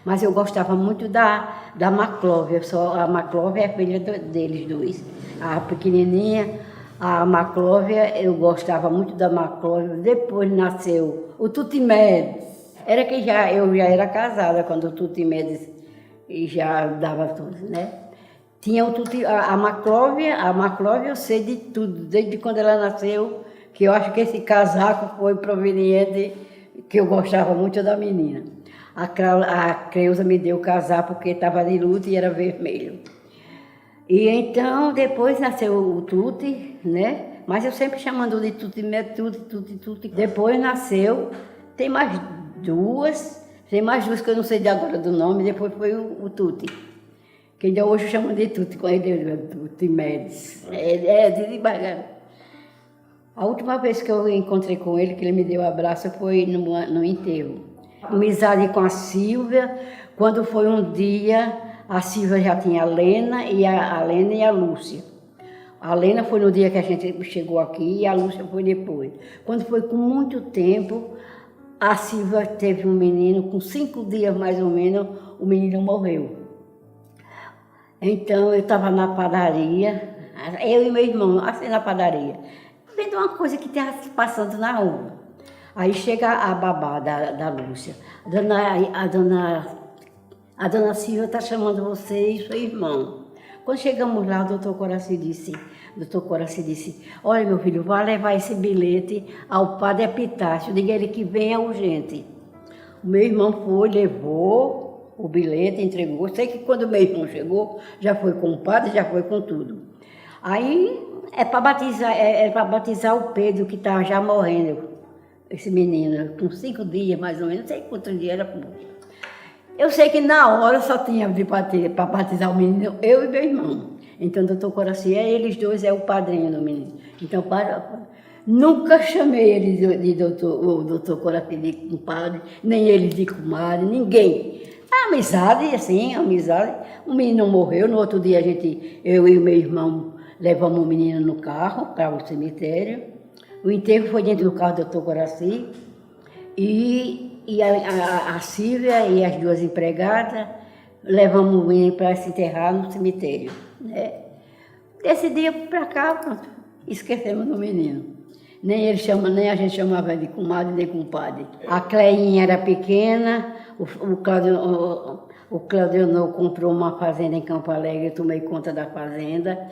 Mas eu gostava muito da Maclóvia, a Maclóvia é filha deles dois. A pequenininha, a Maclóvia, eu gostava muito da Maclóvia. Depois nasceu o Tutimedes. Eu já era casada quando o Tutimedes já dava tudo, né? Tinha a Maclóvia eu sei de tudo, desde quando ela nasceu, que eu acho que esse casaco foi proveniente, que eu gostava muito da menina. A Creuza me deu o casaco porque estava de luto e era vermelho. E então, depois nasceu o Tuti, né? Mas eu sempre chamando de Tuti. Depois nasceu, tem mais duas que eu não sei de agora do nome, depois foi o Tuti. Que ainda hoje eu chamo de Tuti, com ele, Tuti Médici. De devagar. A última vez que eu encontrei com ele, que ele me deu um abraço, foi no enterro. Amizade com a Silvia, quando foi um dia, a Silvia já tinha a Lena e a Lúcia. A Lena foi no dia que a gente chegou aqui e a Lúcia foi depois. Quando foi com muito tempo, a Silvia teve um menino, com 5 dias mais ou menos, o menino morreu. Então eu estava na padaria, eu e meu irmão, assim na padaria, vendo uma coisa que estava se passando na rua. Aí chega a babá da Lúcia. A dona Silvia está chamando você e seu irmão. Quando chegamos lá, o doutor Coraci disse, olha meu filho, vá levar esse bilhete ao padre Epitácio, diga ele que venha urgente. O meu irmão foi, levou o bilhete, entregou. Sei que quando o meu irmão chegou, já foi com o padre, já foi com tudo. Aí é para batizar o Pedro, que estava já morrendo. Esse menino, com 5 dias mais ou menos, não sei quantos dias era. Eu sei que na hora só tinha para batizar o menino, eu e meu irmão. Então, o doutor Coraci, eles dois é o padrinho do menino. Então, Nunca chamei ele de doutor, o doutor Coraci de compadre, nem ele de comadre, ninguém. Amizade, assim, amizade. O menino morreu, no outro dia eu e o meu irmão levamos o menino no carro para o cemitério. O enterro foi dentro do carro do doutor Coraci. E a Silvia e as duas empregadas levamos o menino para se enterrar no cemitério. Né? Desse dia para cá, pronto, esquecemos do menino. Nem a gente chamava de comadre nem compadre. A Cleinha era pequena, o Claudionor comprou uma fazenda em Campo Alegre, eu tomei conta da fazenda.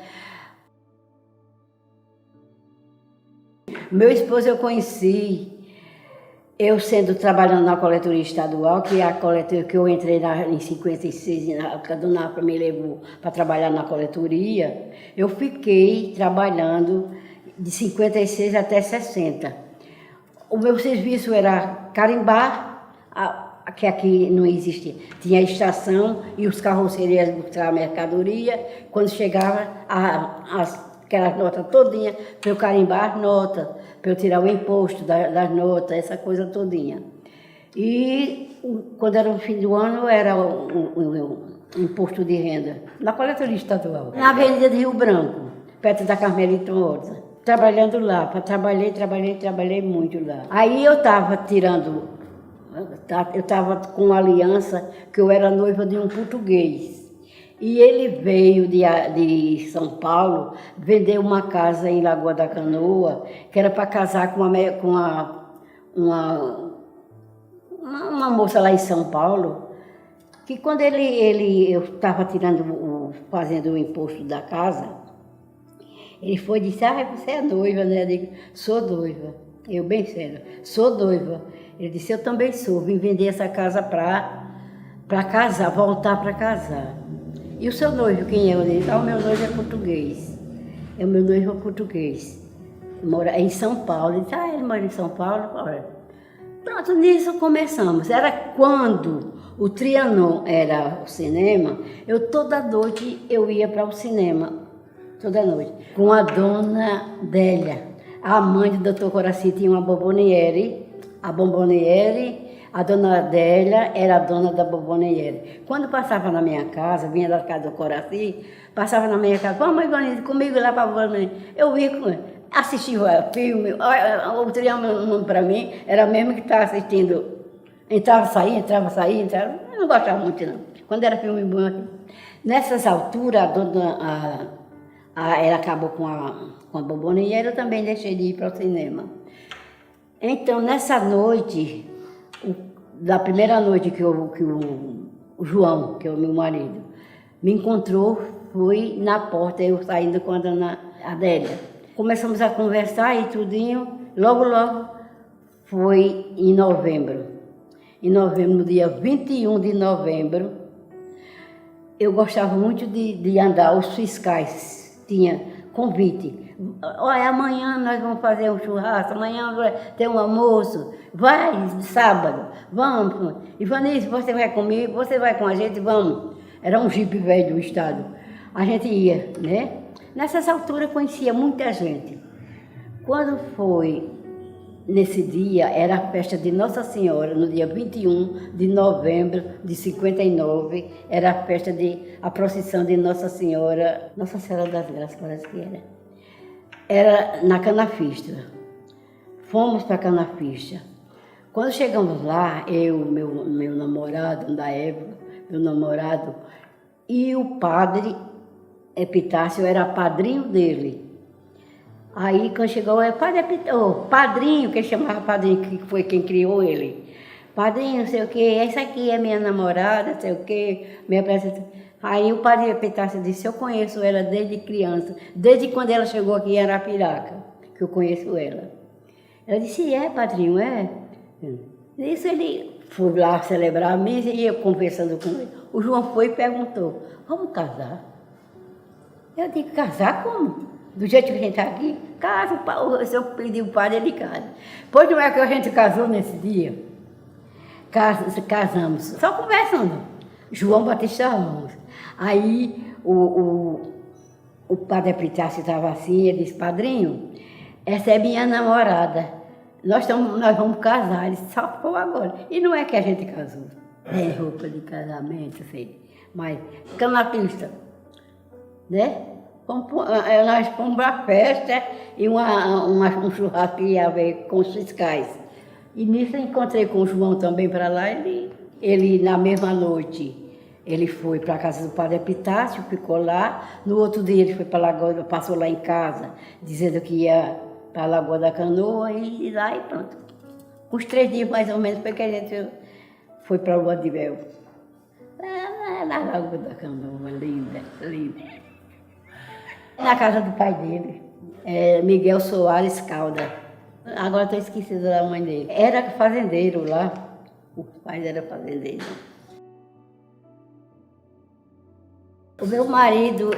Meu esposo eu conheci, eu trabalhando na coletoria estadual, que é a coletoria que eu entrei em 56, a dona Afra me levou para trabalhar na coletoria, eu fiquei trabalhando de 56 até 60. O meu serviço era carimbar, que aqui não existia. Tinha a estação e os carrocerias buscar a mercadoria. Quando chegava, aquelas notas todinha, para eu carimbar as notas, para eu tirar o imposto das notas, essa coisa todinha. E quando era o fim do ano, era o imposto de renda, na coletoria estadual. Na Avenida de Rio Branco, perto da Carmelita Horta. Trabalhando lá, trabalhei muito lá. Aí eu estava com uma aliança, que eu era noiva de um português. E ele veio de São Paulo vender uma casa em Lagoa da Canoa, que era para casar com uma moça lá em São Paulo, que quando eu estava fazendo o imposto da casa, ele foi e disse, você é noiva, né? Eu digo, sou noiva. Eu bem sério, sou noiva. Ele disse, eu também sou, vim vender essa casa para casar, voltar para casar. E o seu noivo, quem é? Eu disse, o meu noivo é português. O meu noivo é português. Mora em São Paulo. Ele disse, ele mora em São Paulo? Olha. Pronto, nisso começamos. Era quando o Trianon era o cinema, toda noite eu ia para o cinema. Toda noite, com a dona Délia. A mãe do doutor Coraci tinha uma bomboniere, a dona Adélia era a dona da bomboniere. Quando passava na minha casa, vinha da casa do Coraci, passava na minha casa, vamos, Ivanildo, comigo lá para a bomboniere. Eu ia assistia filme, o Triângulo para mim era mesmo que estava assistindo, entrava, saía, eu não gostava muito não, quando era filme bom. Nessas alturas, ela acabou com a bomboniere, eu também deixei de ir para o cinema. Então, nessa noite, da primeira noite que o João, que é o meu marido, me encontrou, foi na porta, eu saindo com a dona Adélia. Começamos a conversar e tudinho, logo foi em novembro. No dia 21 de novembro, eu gostava muito de andar, os fiscais. Tinha convite. Olha, amanhã nós vamos fazer um churrasco, amanhã tem um almoço. Vai, sábado, vamos. Ivanice, você vai comigo, você vai com a gente, vamos. Era um jipe velho do estado. A gente ia, né? Nessas alturas conhecia muita gente. Quando foi nesse dia, era a festa de Nossa Senhora, no dia 21 de novembro de 59, era a procissão de Nossa Senhora das Graças, parece que era. Era na Canafista. Fomos para a Canafista. Quando chegamos lá, meu namorado da época, e o padre Epitácio era padrinho dele. Aí, quando chegou, padrinho, que ele chamava padrinho, que foi quem criou ele. Padrinho, não sei o quê, essa aqui é minha namorada, não sei o quê, me apresentou. Aí o padre Epitácio disse, eu conheço ela desde criança, desde quando ela chegou aqui em Arapiraca, que eu conheço ela. Ela disse, padrinho, é? Isso ele foi lá celebrar a missa e eu conversando com ele. O João foi e perguntou, vamos casar? Eu digo, casar como? Do jeito que a gente está aqui, casa, se eu pedir o padre, ele casa. Pois não é que a gente casou nesse dia? Casamos, só conversando. João Batista Ramos. Aí o padre Epitácio estava assim, ele disse, padrinho, essa é minha namorada. Nós vamos casar. Ele disse, só foi agora. E não é que a gente casou. Tem roupa de casamento, sei. Mas fica na pista, né? Nós fomos para a festa e um churrasco que ia haver com os fiscais. E nisso eu encontrei com o João também para lá. Ele, na mesma noite, ele foi para a casa do Padre Epitácio, ficou lá. No outro dia ele foi para a Lagoa, passou lá em casa, dizendo que ia para a Lagoa da Canoa e lá e pronto. Uns 3 dias mais ou menos foi que a gente foi para a Lua de Mel. Na Lagoa da Canoa, linda, linda. Na casa do pai dele, Miguel Soares Calda. Agora estou esquecida da mãe dele. Era fazendeiro lá, os pais eram fazendeiros. O meu marido,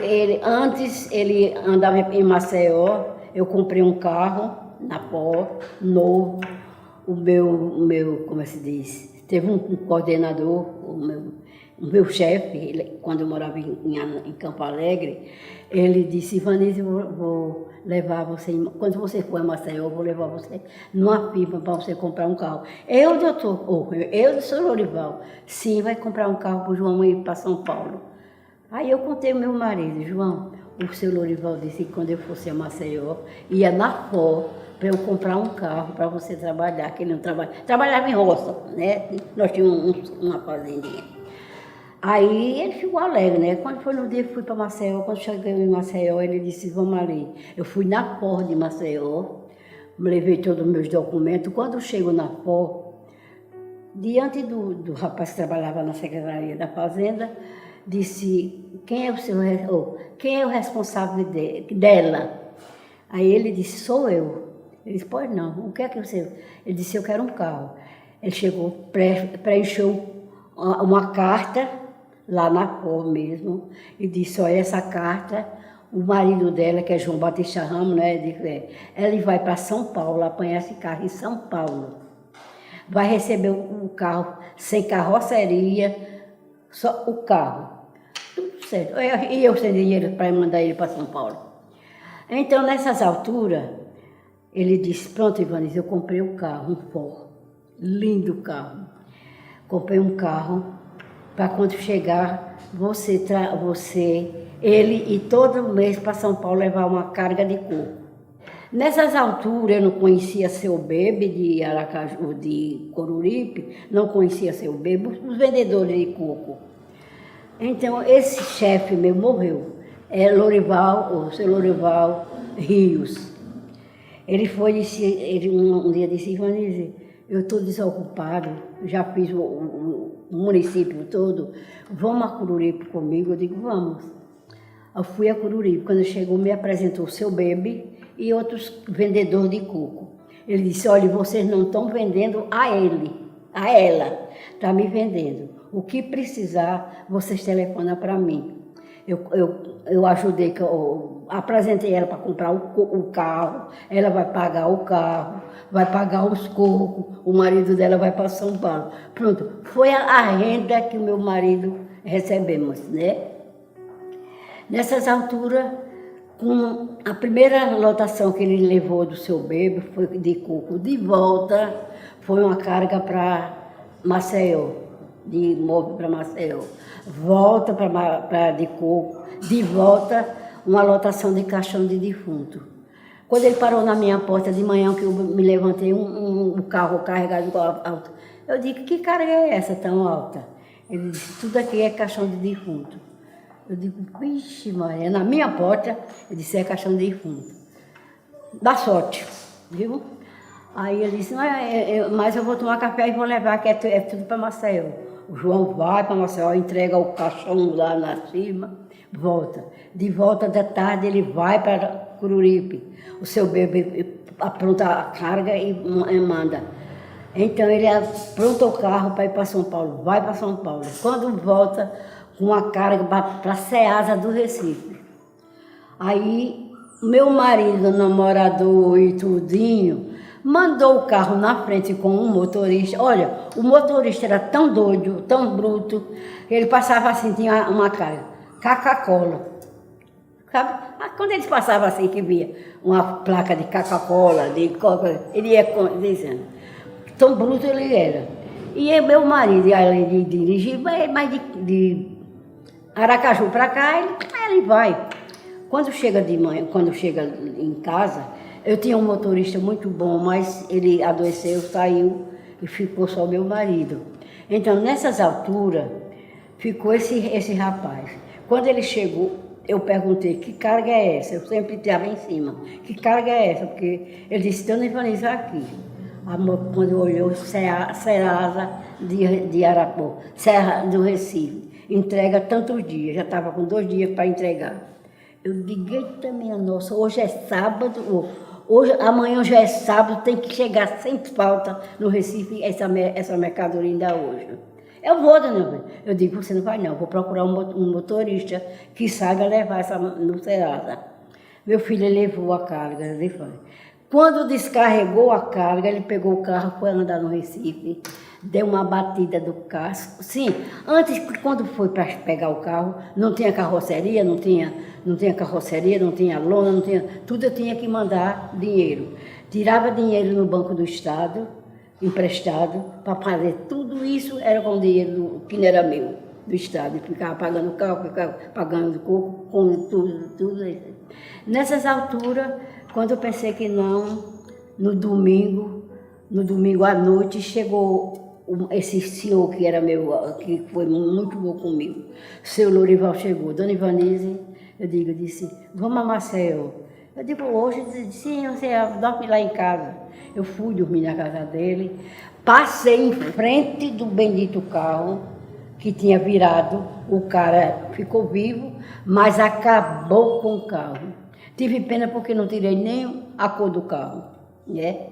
antes ele andava em Maceió, eu comprei um carro na Pó, novo. O meu, como se diz, teve um coordenador, o meu chefe, quando eu morava em Campo Alegre, ele disse, Ivanise, vou levar você, quando você for a Maceió, eu vou levar você numa pipa para você comprar um carro. Eu, doutor, eu, Sr. Lorival, sim, vai comprar um carro para o João ir para São Paulo. Aí eu contei ao meu marido, João, o Sr. Lorival disse que quando eu fosse a Maceió, ia na Fó para eu comprar um carro para você trabalhar, que ele não trabalhava em roça, né? Nós tínhamos uma fazendinha. Aí ele ficou alegre, né? Quando foi no dia que fui para Maceió, quando cheguei em Maceió, ele disse, vamos ali. Eu fui na Fó de Maceió, levei todos os meus documentos. Quando eu chego na Fó, diante do rapaz que trabalhava na Secretaria da Fazenda, disse, quem é o responsável dela? Aí ele disse, sou eu. Ele disse, pois não, o que é que você... Ele disse, eu quero um carro. Ele chegou, preencheu uma carta, lá na Fó mesmo, e disse, olha, essa carta, o marido dela, que é João Batista Ramos, né, ele vai para São Paulo, apanhar esse carro em São Paulo. Vai receber o carro sem carroceria, só o carro. Tudo certo. E eu sem dinheiro para mandar ele para São Paulo. Então, nessas alturas, ele disse, pronto, Ivanise, eu comprei um carro, um Ford, lindo carro. Comprei um carro para quando chegar, ele e todo mês para São Paulo levar uma carga de coco. Nessas alturas eu não conhecia Seu Bebe de Aracaju, de Coruripe, não conhecia Seu Bebe, os vendedores de coco. Então esse chefe meu morreu, o Seu Lorival Rios. Ele foi, um dia disse, Ivanise, eu estou desocupado, já fiz o município todo, vamos a Coruripe comigo? Eu digo, vamos. Eu fui a Coruripe, quando chegou me apresentou o Seu Bebe e outros vendedores de coco. Ele disse, olha, vocês não estão vendendo a ela, está me vendendo. O que precisar, vocês telefonam para mim. Eu ajudei, eu apresentei ela para comprar o carro, ela vai pagar o carro, vai pagar os cocos, o marido dela vai para São Paulo. Pronto, foi a renda que o meu marido recebemos, né? Nessas alturas, com a primeira lotação que ele levou do Seu Bebe foi de coco. De volta, foi uma carga para Maceió, de móvel para Maceió. Volta de coco, de volta, uma lotação de caixão de defunto. Quando ele parou na minha porta de manhã, que eu me levantei, um carro carregado alto, eu digo, que carga é essa tão alta? Ele disse, tudo aqui é caixão de defunto. Eu digo, vixe, Maria, na minha porta, eu disse, é caixão de defunto. Dá sorte, viu? Aí ele disse, mas eu vou tomar café e vou levar, que é tudo para Maceió. O João vai para Maceió, entrega o caixão lá na cima, volta. De volta da tarde ele vai para Coruripe. O Seu Bebe apronta a carga e manda. Então ele apronta o carro para ir para São Paulo, vai para São Paulo. Quando volta, com a carga para a Ceasa do Recife. Aí meu marido, namorador e tudinho, mandou o carro na frente com um motorista. Olha, o motorista era tão doido, tão bruto, que ele passava assim, tinha uma carga, Coca-Cola. Quando eles passavam assim, que via uma placa de Coca-Cola, de Coca, ele ia dizendo, tão bruto ele era. E meu marido, além de dirigir, mas de Aracaju para cá, ele vai. Quando chega de manhã, quando chega em casa, eu tinha um motorista muito bom, mas ele adoeceu, saiu e ficou só meu marido. Então, nessas alturas, ficou esse rapaz. Quando ele chegou, eu perguntei, que carga é essa? Eu sempre estava em cima. Que carga é essa? Porque ele disse, Dona Ivaniza, aqui. Quando olhou, Serasa de Arapó, Serra do Recife, entrega tantos dias, já estava com 2 dias para entregar. Eu digo, eita minha nossa, hoje é sábado, amanhã já é sábado, tem que chegar sem falta no Recife essa mercadoria ainda hoje. Eu vou, dona Ivaniza. Eu digo, você não vai não, vou procurar um motorista que saiba levar essa no Serasa. Meu filho levou a carga, ele foi. Quando descarregou a carga, ele pegou o carro, foi andar no Recife, deu uma batida do casco. Sim, antes, quando foi para pegar o carro, não tinha carroceria, não tinha carroceria, não tinha lona, não tinha... Tudo eu tinha que mandar dinheiro. Tirava dinheiro no Banco do Estado, emprestado, para fazer tudo isso, era com dinheiro que não era meu, do Estado. Ficava pagando o carro, ficava pagando o coco, com tudo isso. Nessas alturas, quando eu pensei que não, no domingo à noite, chegou esse senhor que era meu, que foi muito bom comigo. O seu Lourival chegou, Dona Ivaniza, eu disse, vamos a Maceió. Eu digo, hoje, sim, você dorme lá em casa. Eu fui dormir na casa dele, passei em frente do bendito carro, que tinha virado, o cara ficou vivo, mas acabou com o carro. Tive pena porque não tirei nem a cor do carro, né?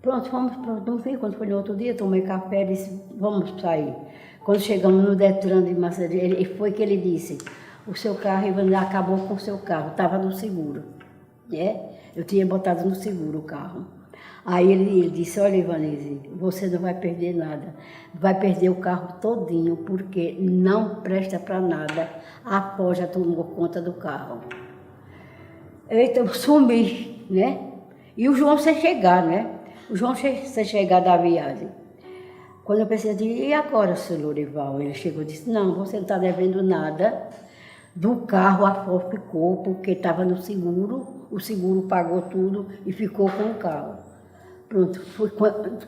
Pronto, fomos para dormir. Quando foi no outro dia, tomei café e disse, vamos sair. Quando chegamos no Detran de Maceió, foi que ele disse, o seu carro, Ivaniza, acabou com o seu carro, estava no seguro, né? Eu tinha botado no seguro o carro. Aí ele disse, olha, Ivaniza, você não vai perder nada, vai perder o carro todinho, porque não presta para nada, a Pó já tomou conta do carro. Eita, eu sumi, né? E o João sem chegar, né? O João sem chegar da viagem. Quando eu pensei, e agora, seu Lourival? Ele chegou e disse, não, você não está devendo nada. Do carro a Ford ficou, porque estava no seguro, o seguro pagou tudo e ficou com o carro. Pronto, foi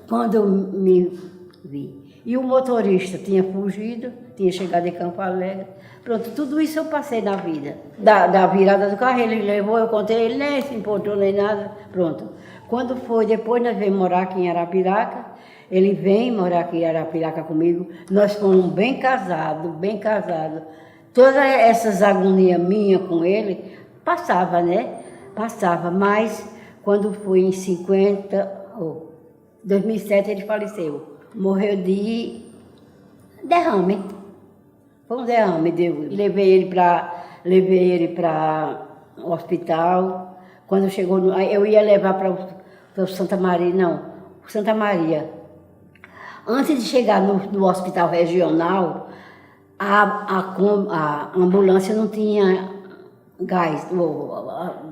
quando eu me vi. E o motorista tinha fugido, tinha chegado em Campo Alegre. Pronto, tudo isso eu passei na vida. Da virada do carro, ele levou, eu contei, ele nem se importou nem nada. Pronto. Quando foi, depois nós viemos morar aqui em Arapiraca, ele vem morar aqui em Arapiraca comigo, nós fomos bem casados, bem casados. Todas essas agonias minhas com ele, passava, né? Passava, mas quando foi em 2007 ele faleceu. Morreu de derrame. Foi um derrame, levei ele para o hospital. Quando chegou, eu ia levar para o Santa Maria, não, Santa Maria. Antes de chegar no hospital regional, a ambulância não tinha gás,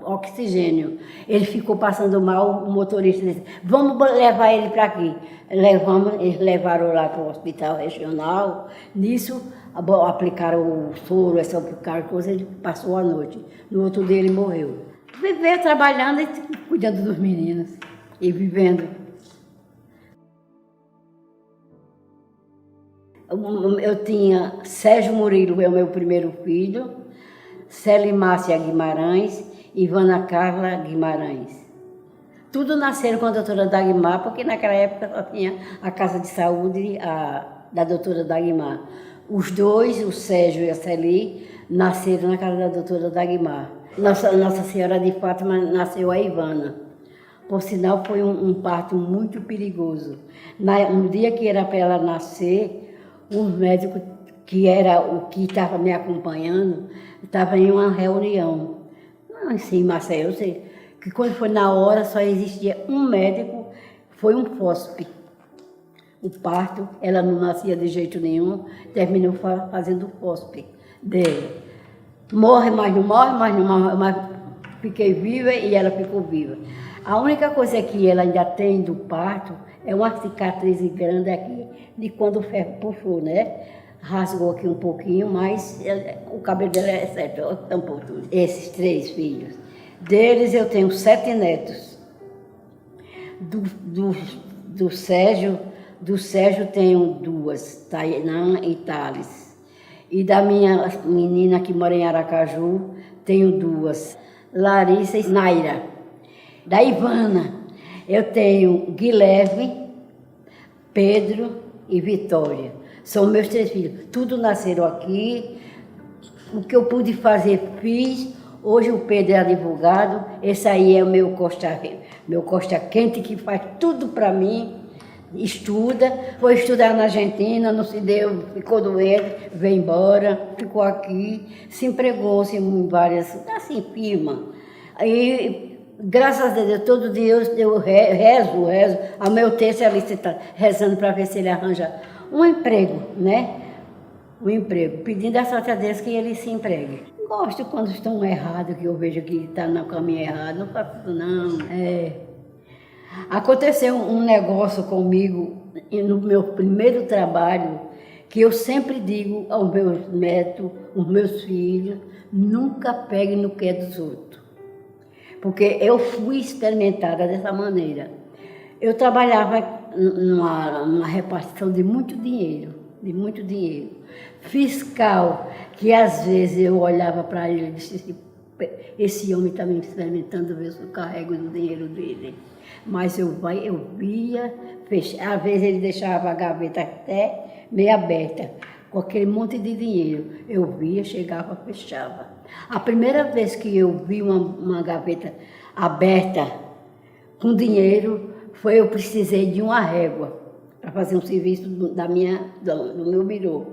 oxigênio. Ele ficou passando mal, o motorista disse, vamos levar ele para aqui. Eles levaram lá para o hospital regional. Nisso, aplicaram o soro, aplicaram coisa, ele passou a noite. No outro dia ele morreu. Viveu trabalhando e cuidando dos meninos e vivendo. Eu tinha Sérgio Murilo, é o meu primeiro filho, Célia Márcia Guimarães e Ivana Carla Guimarães. Tudo nasceram com a doutora Dagmar, porque naquela época só tinha a casa de saúde da doutora Dagmar. Os dois, o Sérgio e a Celi, nasceram na casa da doutora Dagmar. Nossa Senhora de Fátima nasceu a Ivana. Por sinal, foi um parto muito perigoso. No dia que era para ela nascer, o médico, que era o que estava me acompanhando, estava em uma reunião. Em Maceió, eu sei que quando foi na hora só existia um médico, foi um FOSP. O parto, ela não nascia de jeito nenhum, terminou fazendo o FOSP dele. Morre, mas não morre, mas fiquei viva e ela ficou viva. A única coisa que ela ainda tem do parto é uma cicatriz grande aqui, de quando o ferro puxou, né? Rasgou aqui um pouquinho, mas o cabelo dela é certo, tampou tudo. Esses 3 filhos. Deles eu tenho 7 netos. Do Sérgio tenho 2, Tainã e Thales. E da minha menina que mora em Aracaju, tenho 2, Larissa e Naira. Da Ivana, eu tenho Guilherme, Pedro e Vitória. São meus 3 filhos. Tudo nasceram aqui. O que eu pude fazer, fiz. Hoje o Pedro é advogado. Esse aí é o meu Costa Quente, que faz tudo para mim. Estuda. Foi estudar na Argentina, não se deu, ficou doente, veio embora, ficou aqui. Se empregou-se em várias, assim, firmas. Aí, graças a Deus, todo dia eu rezo. A meu terço ali você está rezando para ver se ele arranja um emprego, né? Um emprego, pedindo a sorte a Deus que ele se empregue. Gosto quando estão errados, que eu vejo que está no caminho errado, não faço isso não. Aconteceu um negócio comigo no meu primeiro trabalho, que eu sempre digo aos meus netos, aos meus filhos, nunca pegue no que é dos outros. Porque eu fui experimentada dessa maneira. Eu trabalhava numa repartição de muito dinheiro. Fiscal, que às vezes eu olhava para ele e disse, esse homem está me experimentando, ver se eu carrego o dinheiro dele. Mas eu via, às vezes ele deixava a gaveta até meio aberta, com aquele monte de dinheiro. Eu via, chegava, fechava. A primeira vez que eu vi uma gaveta aberta com dinheiro, eu precisei de uma régua para fazer um serviço do meu birô.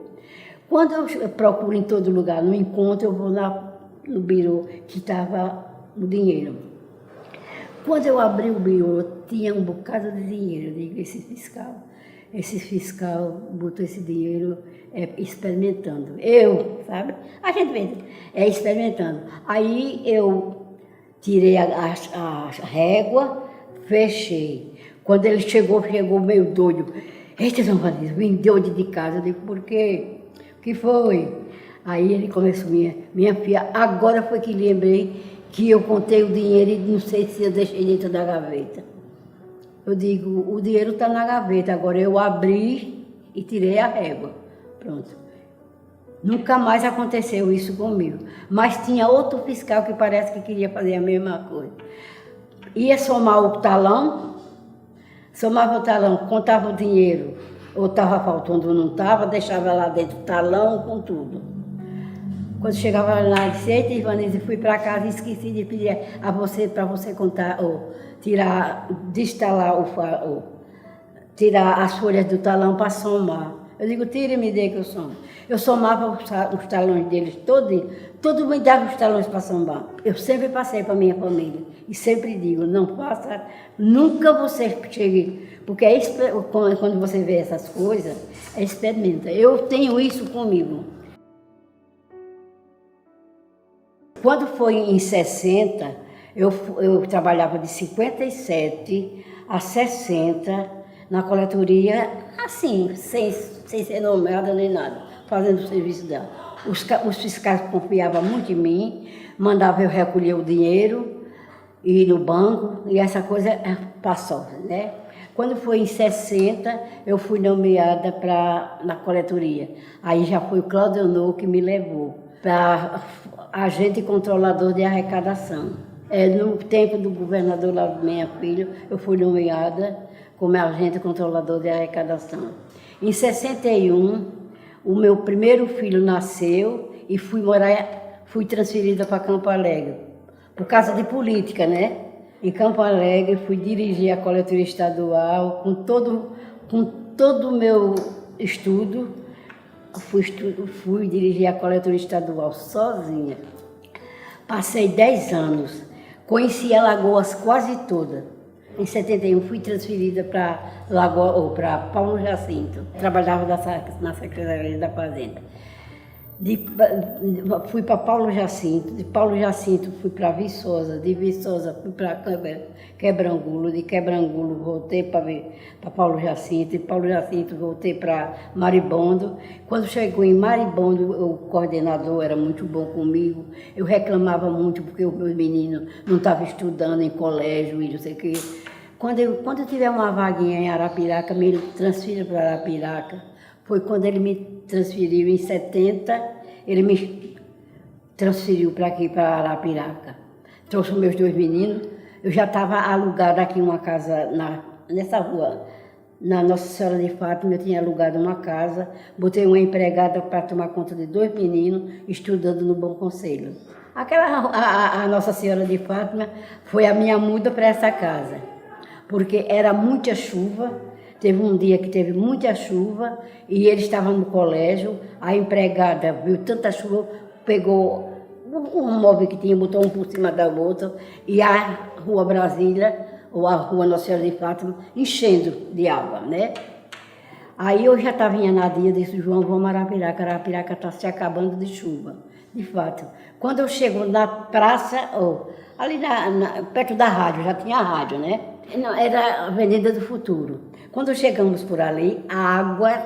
Quando eu procuro em todo lugar, não encontro, eu vou lá no birô que estava o dinheiro. Quando eu abri o birô, tinha um bocado de dinheiro. Eu digo, esse fiscal botou esse dinheiro experimentando. Sabe? A gente vê, experimentando. Aí eu tirei a régua, fechei. Quando ele chegou meio doido. Eita, São Francisco, vim doido de casa. Eu digo, por quê? O que foi? Aí ele começou, minha filha, agora foi que lembrei que eu contei o dinheiro e não sei se eu deixei dentro da gaveta. Eu digo, o dinheiro está na gaveta, agora eu abri e tirei a régua. Pronto. Nunca mais aconteceu isso comigo. Mas tinha outro fiscal que parece que queria fazer a mesma coisa. Ia somar o talão, somava o talão, contava o dinheiro, ou estava faltando ou não estava, deixava lá dentro o talão com tudo. Quando chegava lá, disse, eita, Ivanese, fui para casa e esqueci de pedir a você, para você contar, ou tirar, destalar, tirar as folhas do talão para somar. Eu digo, tira e me dê que eu somo. Eu somava os talões deles todo me dava os talões para somar. Eu sempre passei para minha família e sempre digo, não faça, nunca você chegue, porque quando você vê essas coisas, experimenta. Eu tenho isso comigo. Quando foi em 60, eu trabalhava de 57 a 60 na coletoria, assim, sem ser nomeada nem nada, fazendo o serviço dela. Os fiscais confiavam muito em mim, mandavam eu recolher o dinheiro, ir no banco, e essa coisa passou, né? Quando foi em 60, eu fui nomeada na coletoria. Aí já foi o Cláudio Honor que me levou para agente controlador de arrecadação. No tempo do governador lá, minha filha, eu fui nomeada como agente controlador de arrecadação. Em 61, o meu primeiro filho nasceu e fui transferida para Campo Alegre, por causa de política, né? Em Campo Alegre, fui dirigir a coletoria estadual, com todo o meu estudo, fui dirigir a coletoria estadual sozinha. Passei 10 anos, conheci Alagoas quase toda. Em 71 fui transferida para Paulo Jacinto, trabalhava na Secretaria da Fazenda. Fui para Paulo Jacinto, de Paulo Jacinto fui para Viçosa, de Viçosa fui para Quebrangulo, de Quebrangulo voltei para Paulo Jacinto, de Paulo Jacinto voltei para Maribondo. Quando chegou em Maribondo, o coordenador era muito bom comigo, eu reclamava muito porque os meus meninos não estavam estudando em colégio e não sei o quê. Quando eu tiver uma vaguinha em Arapiraca, me transfira para Arapiraca. Foi quando ele me transferiu em 70, ele me transferiu para aqui, para Arapiraca. Trouxe os meus 2 meninos. Eu já estava alugada aqui uma casa nessa rua. Na Nossa Senhora de Fátima, eu tinha alugado uma casa, botei uma empregada para tomar conta de 2 meninos, estudando no Bom Conselho. A Nossa Senhora de Fátima foi a minha muda para essa casa, porque era muita chuva. Teve um dia que teve muita chuva e ele estava no colégio, a empregada viu tanta chuva, pegou um móvel que tinha, botou um por cima da outra e a Rua Brasília, ou a Rua Nossa Senhora de Fátima, enchendo de água, né? Aí eu já estava em Anadia, disse, João, vamos a Arapiraca está se acabando de chuva. De fato, quando eu chego na praça, ali perto da rádio, já tinha a rádio, né? Não, era a Avenida do Futuro. Quando chegamos por ali, a água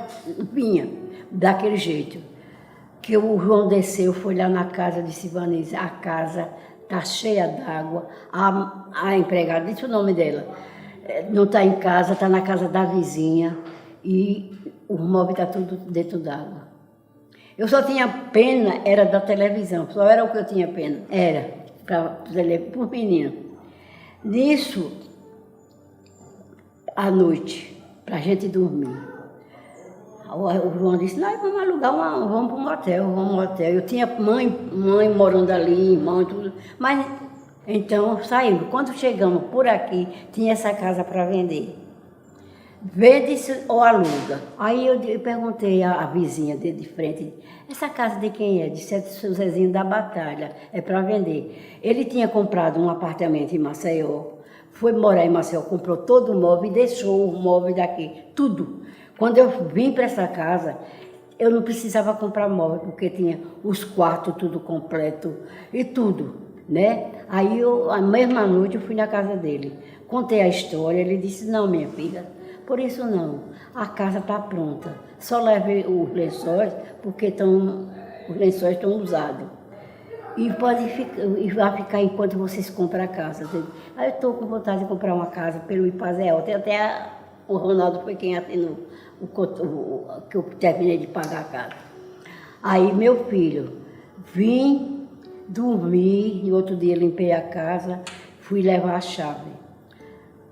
vinha daquele jeito. Que o João desceu, foi lá na casa de Sivanese, a casa está cheia d'água. A empregada, disse o nome dela, não está em casa, está na casa da vizinha e o móvel está tudo dentro d'água. Eu só tinha pena, era da televisão, só era o que eu tinha pena. Era, por menino. Nisso, à noite, para a gente dormir. O João disse, nós vamos alugar, vamos para um motel, Eu tinha mãe morando ali, irmão e tudo. Mas, então, saímos. Quando chegamos por aqui, tinha essa casa para vender. Vende-se ou aluga? Aí eu perguntei à vizinha de frente, essa casa de quem é? Disse, é do seu Zezinho da Batalha, é para vender. Ele tinha comprado um apartamento em Maceió, foi morar em Maceió, comprou todo o móvel e deixou o móvel daqui, tudo. Quando eu vim para essa casa, eu não precisava comprar móvel, porque tinha os quartos tudo completo e tudo, né? Aí, a mesma noite, eu fui na casa dele. Contei a história, ele disse, não, minha filha, por isso não, a casa está pronta. Só leve os lençóis, porque os lençóis estão usados. E vai ficar enquanto vocês compram a casa. Aí eu estou com vontade de comprar uma casa pelo Ipazel. O Ronaldo foi quem assinou que eu terminei de pagar a casa. Aí meu filho, vim dormir, e outro dia limpei a casa, fui levar a chave.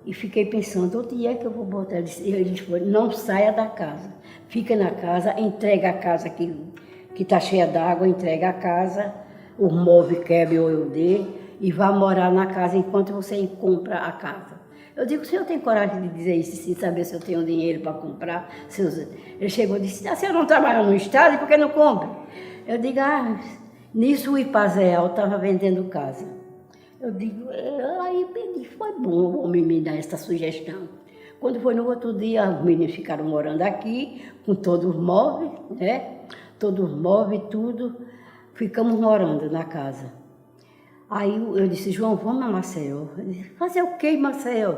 E fiquei pensando, onde é que eu vou botar? Ele falou, não saia da casa, fica na casa, entrega a casa que está cheia d'água, entrega a casa, o móvel quebra ou eu dê, e vá morar na casa enquanto você compra a casa. Eu digo, o senhor tem coragem de dizer isso, sem saber se eu tenho dinheiro para comprar? Ele chegou e disse, a senhora não trabalha no estado, por que não compra? Eu digo, nisso o Ipazel estava vendendo casa. Eu digo, aí foi bom o homem me dar essa sugestão. Quando foi no outro dia, os meninos ficaram morando aqui, com todos os móveis, né? Todos os móveis, tudo. Ficamos morando na casa. Aí eu disse, João, vamos a Maceió. Ele disse, fazer o quê em Maceió?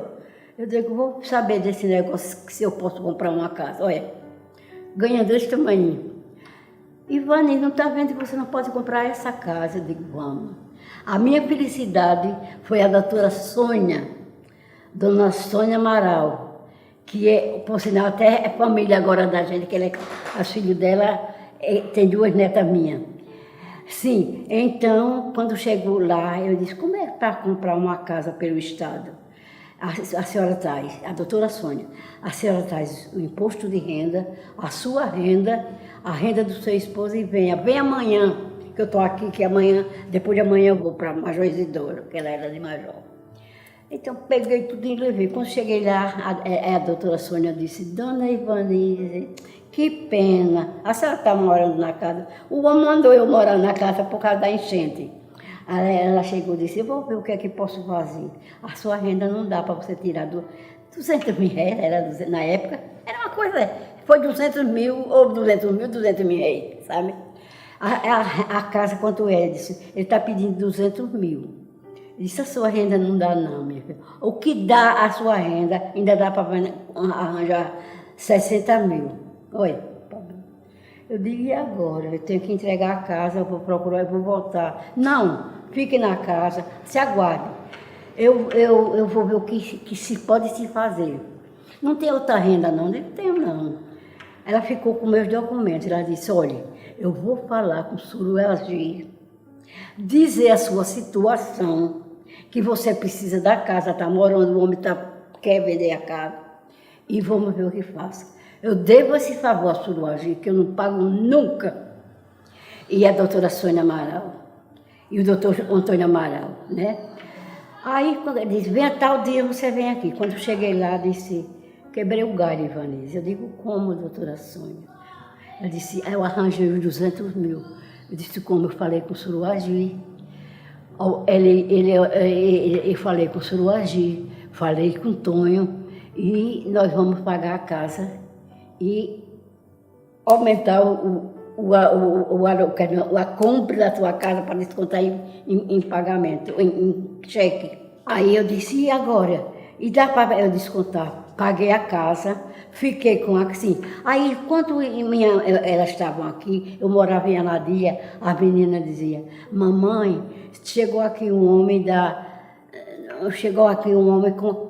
Eu digo, vou saber desse negócio, se eu posso comprar uma casa. Olha, ganhando desse tamanho. Ivani, não está vendo que você não pode comprar essa casa? Eu digo, vamos. A minha felicidade foi a doutora Sônia, dona Sônia Amaral, que é, por sinal, até é família agora da gente, que as filhas dela tem 2 netas minhas. Sim, então, quando chegou lá, eu disse, como é para comprar uma casa pelo Estado? A senhora traz, a doutora Sônia, a senhora traz o imposto de renda, a sua renda, a renda do seu esposo e vem amanhã, que eu estou aqui, que amanhã, depois de amanhã eu vou para Major Isidoro, que ela era de Major. Então, peguei tudo e levei. Quando cheguei lá, a doutora Sônia disse, dona Ivani, que pena, a senhora está morando na casa. O homem mandou eu morar na casa por causa da enchente. Aí ela chegou e disse, eu vou ver o que é que posso fazer. A sua renda não dá para você tirar 200 mil reais, na época, era uma coisa, foi 200 mil ou 200 mil reais, sabe? A casa quanto é? Ele disse, ele está pedindo 200 mil. Eu disse, a sua renda não dá não, minha filha. O que dá a sua renda, ainda dá para arranjar 60 mil. Olha, eu digo, e agora? Eu tenho que entregar a casa, eu vou procurar, eu vou voltar. Não, fique na casa, se aguarde. Eu vou ver o que se pode se fazer. Não tem outra renda não? Eu não tenho não. Ela ficou com meus documentos, ela disse, olha, eu vou falar com o Suruagi, dizer a sua situação, que você precisa da casa, está morando, o homem quer vender a casa, e vamos ver o que faço. Eu devo esse favor a Suruagi, que eu não pago nunca. E a doutora Sônia Amaral, e o doutor Antônio Amaral, né? Aí, quando ele disse, venha tal dia, você vem aqui. Quando eu cheguei lá, disse, quebrei o galho, Ivanise. Eu digo, como, doutora Sônia? Ela disse, eu arranjei os 200 mil. Eu disse, como? Eu falei com o Suruagi. Eu falei com o Suruagi, falei com o Tonho, e nós vamos pagar a casa e aumentar a compra da tua casa para descontar em pagamento, em cheque. Aí eu disse, e agora? E dá para eu descontar? Paguei a casa, fiquei com assim. Aí, quando elas estavam aqui, eu morava em Anadia, a menina dizia, mamãe, chegou aqui um homem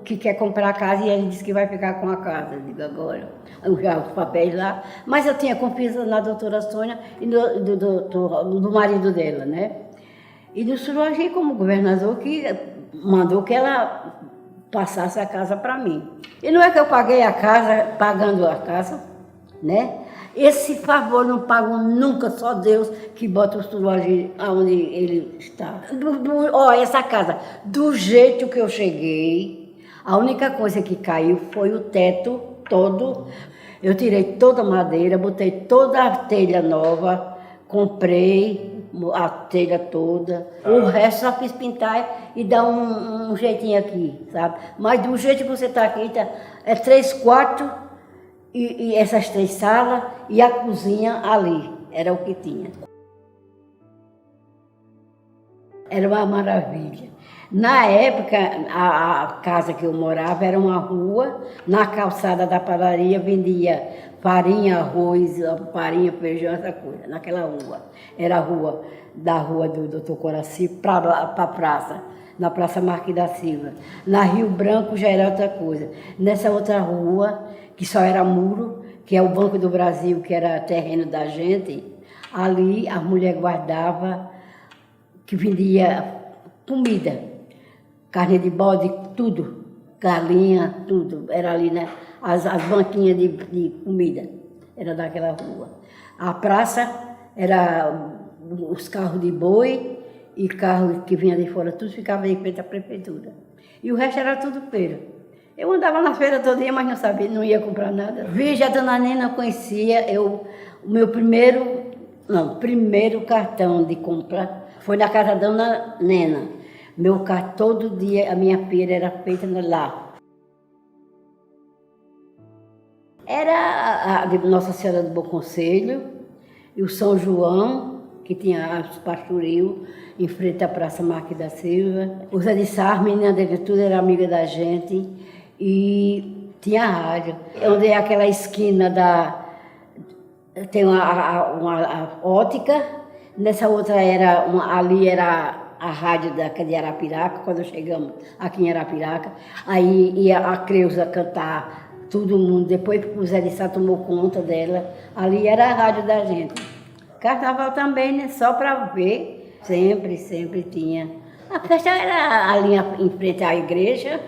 que quer comprar a casa e ele disse que vai ficar com a casa. Eu digo, agora, já os papéis lá. Mas eu tinha confiança na doutora Sônia e do marido dela, né? E do Suruagi como governador que mandou que ela passasse a casa para mim. E não é que eu paguei a casa, pagando a casa, né? Esse favor não pago nunca, só Deus que bota o Suruagi onde ele está. Essa casa, do jeito que eu cheguei, a única coisa que caiu foi o teto todo. Eu tirei toda a madeira, botei toda a telha nova, comprei a telha toda. O resto só fiz pintar e dar um jeitinho aqui, sabe? Mas do jeito que você está aqui, é 3 quartos e essas 3 salas e a cozinha ali. Era o que tinha. Era uma maravilha. Na época, a casa que eu morava era uma rua, na calçada da padaria vendia farinha, arroz, farinha, feijão, essa coisa, naquela rua. Era a rua do Dr. Coraci para a praça, na Praça Marquês da Silva. Na Rio Branco já era outra coisa. Nessa outra rua, que só era muro, que é o Banco do Brasil, que era terreno da gente, ali a mulher guardava, que vendia comida, carne de bode, tudo, galinha, tudo. Era ali, né? As banquinhas de comida, era daquela rua. A praça era os carros de boi e carros que vinham de fora, tudo ficava em frente à prefeitura. E o resto era tudo feira. Eu andava na feira todo dia, mas não sabia, não ia comprar nada. Veja, a dona Nena conhecia, o meu primeiro cartão de compra foi na casa da dona Nena. Meu cartão, todo dia, a minha feira era feita lá. Era a de Nossa Senhora do Bom Conselho e o São João, que tinha os pastorios em frente à Praça Marquês da Silva. O Zé de Sá, a menina dele tudo era amiga da gente e tinha rádio. Onde é aquela esquina tem uma ótica, nessa outra ali era a rádio de Arapiraca, quando chegamos aqui em Arapiraca. Aí ia a Creuza cantar. Todo mundo, depois que o Zé de Sá tomou conta dela, ali era a rádio da gente. Carnaval também, né? Só para ver, sempre tinha. A festa era ali em frente à igreja,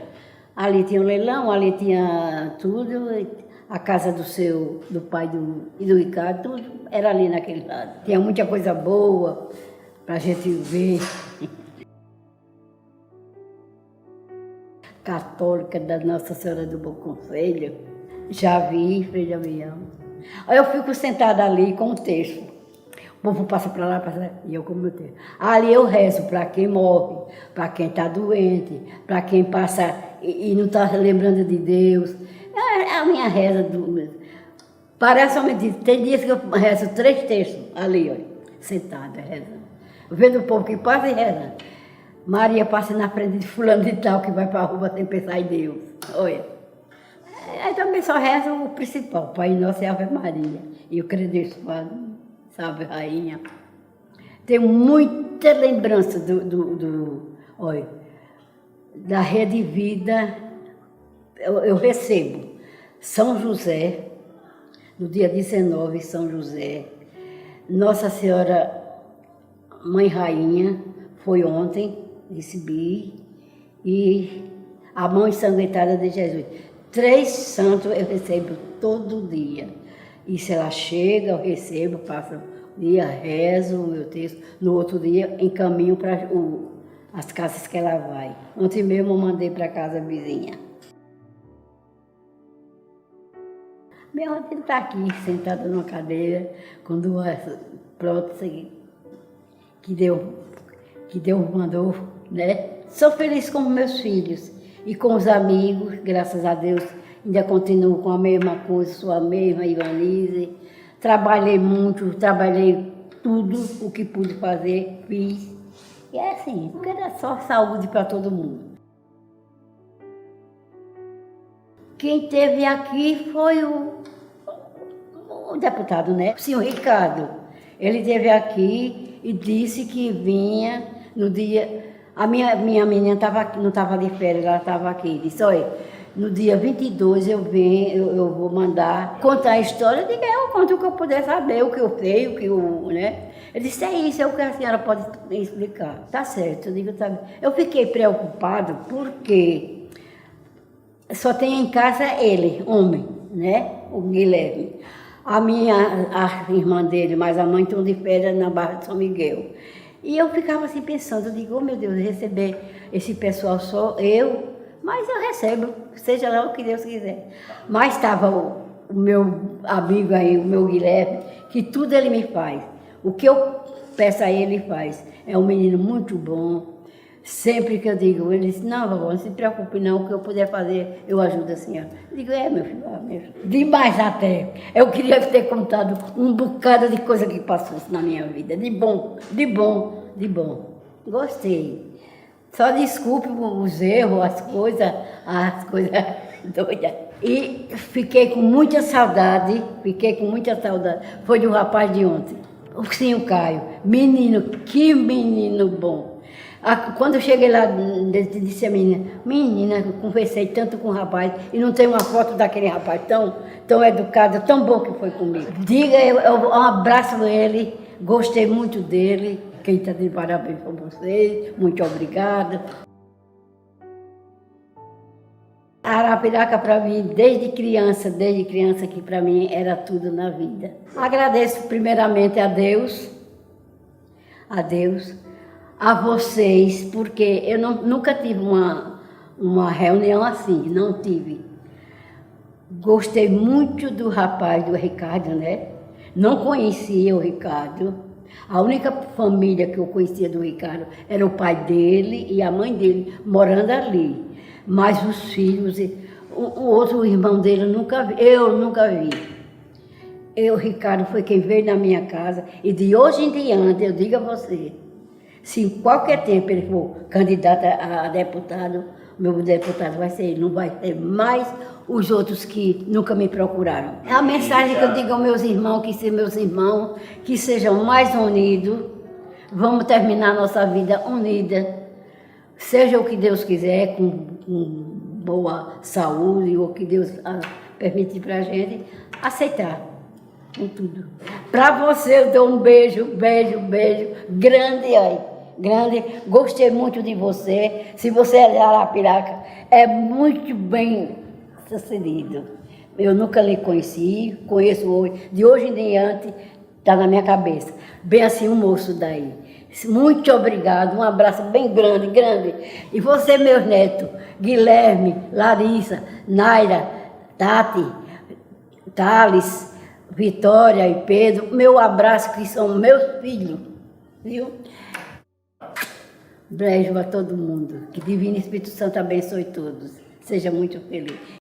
ali tinha um leilão, ali tinha tudo, a casa do pai e do Ricardo, tudo era ali naquele lado. Tinha muita coisa boa para a gente ver. Católica da Nossa Senhora do Bom Conselho, já vi, Frei de Avião. Aí eu fico sentada ali com o texto. O povo passa para lá, e eu com o meu texto. Ali eu rezo para quem morre, para quem está doente, para quem passa e não está lembrando de Deus. É a minha reza. Parece uma mentira. Tem dias que eu rezo 3 textos ali, olha. sentada, rezando. Vendo o povo que passa e rezando. Maria passa na frente de fulano de tal que vai para a rua sem pensar em Deus. Olha. Aí também só reza o principal, Pai Nosso e Ave Maria. E o credo salve Rainha. Tenho muita lembrança olha, da Rede Vida. Eu recebo São José, no dia 19, São José. Nossa Senhora Mãe Rainha, foi ontem, recebi. E a mão ensanguentada de Jesus. 3 santos eu recebo todo dia. E se ela chega, eu recebo, passo o dia, rezo o meu texto. No outro dia, encaminho para as casas que ela vai. Ontem mesmo eu mandei para a casa vizinha. Meu filho está aqui, sentado numa cadeira, com 2 próteses que Deus mandou, né? Sou feliz com meus filhos e com os amigos, graças a Deus, ainda continuo com a mesma coisa, sou a mesma Ivanise. Trabalhei muito, trabalhei tudo o que pude fazer, fiz. E é assim, porque era só saúde para todo mundo. Quem esteve aqui foi o deputado, né? O senhor Ricardo. Ele esteve aqui e disse que vinha no dia... A minha menina não estava de férias, ela estava aqui. Disse, olha, no dia 22 eu vou mandar contar a história. Eu digo, eu conto o que eu puder saber, o que eu sei, o que eu... né? Ele disse, é isso, é o que a senhora pode explicar. Tá certo, eu digo, tá bem. Eu fiquei preocupado porque só tem em casa ele, homem, né? O Guilherme. A irmã dele, mas a mãe estão de férias na Barra de São Miguel. E eu ficava assim pensando, eu digo, oh meu Deus, receber esse pessoal só eu, mas eu recebo, seja lá o que Deus quiser. Mas estava o meu amigo aí, o meu Guilherme, que tudo ele me faz. O que eu peço a ele, faz. É um menino muito bom. Sempre que eu digo, ele diz, não, vovó, não se preocupe não, o que eu puder fazer, eu ajudo a senhora. Eu digo, meu filho, demais até. Eu queria ter contado um bocado de coisa que passou na minha vida, de bom. Gostei. Só desculpe os erros, as coisas doidas. E fiquei com muita saudade, foi do rapaz de ontem, o senhor Caio. Menino, que menino bom. Quando eu cheguei lá, disse a menina, eu conversei tanto com o rapaz e não tem uma foto daquele rapaz tão educado, tão bom que foi comigo. Diga, eu abraço ele, gostei muito dele. Quem está de parabéns para vocês, muito obrigada. Arapiraca para mim, desde criança que para mim era tudo na vida. Agradeço primeiramente a Deus, a vocês, porque eu nunca tive uma reunião assim, não tive. Gostei muito do rapaz, do Ricardo, né? Não conhecia o Ricardo. A única família que eu conhecia do Ricardo era o pai dele e a mãe dele, morando ali. Mas os filhos, o outro irmão dele eu nunca vi. O Ricardo foi quem veio na minha casa e de hoje em diante, eu digo a você, se em qualquer tempo ele for candidato a deputado, meu deputado vai ser ele, não vai ser mais os outros que nunca me procuraram. É a mensagem que eu digo aos meus irmãos, que sejam mais unidos, vamos terminar nossa vida unida, seja o que Deus quiser, com boa saúde, ou o que Deus permitir para a gente, aceitar. Com tudo. Para você eu dou um beijo grande aí, grande. Gostei muito de você. Se você é de Arapiraca, é muito bem sucedido. Eu nunca lhe conheci, conheço hoje. De hoje em diante, está na minha cabeça. Bem assim, um moço daí. Muito obrigado, um abraço bem grande. E você, meus netos, Guilherme, Larissa, Naira, Tati, Thales, Vitória e Pedro, meu abraço, que são meus filhos, viu? Beijo a todo mundo. Que Divino Espírito Santo abençoe todos. Seja muito feliz.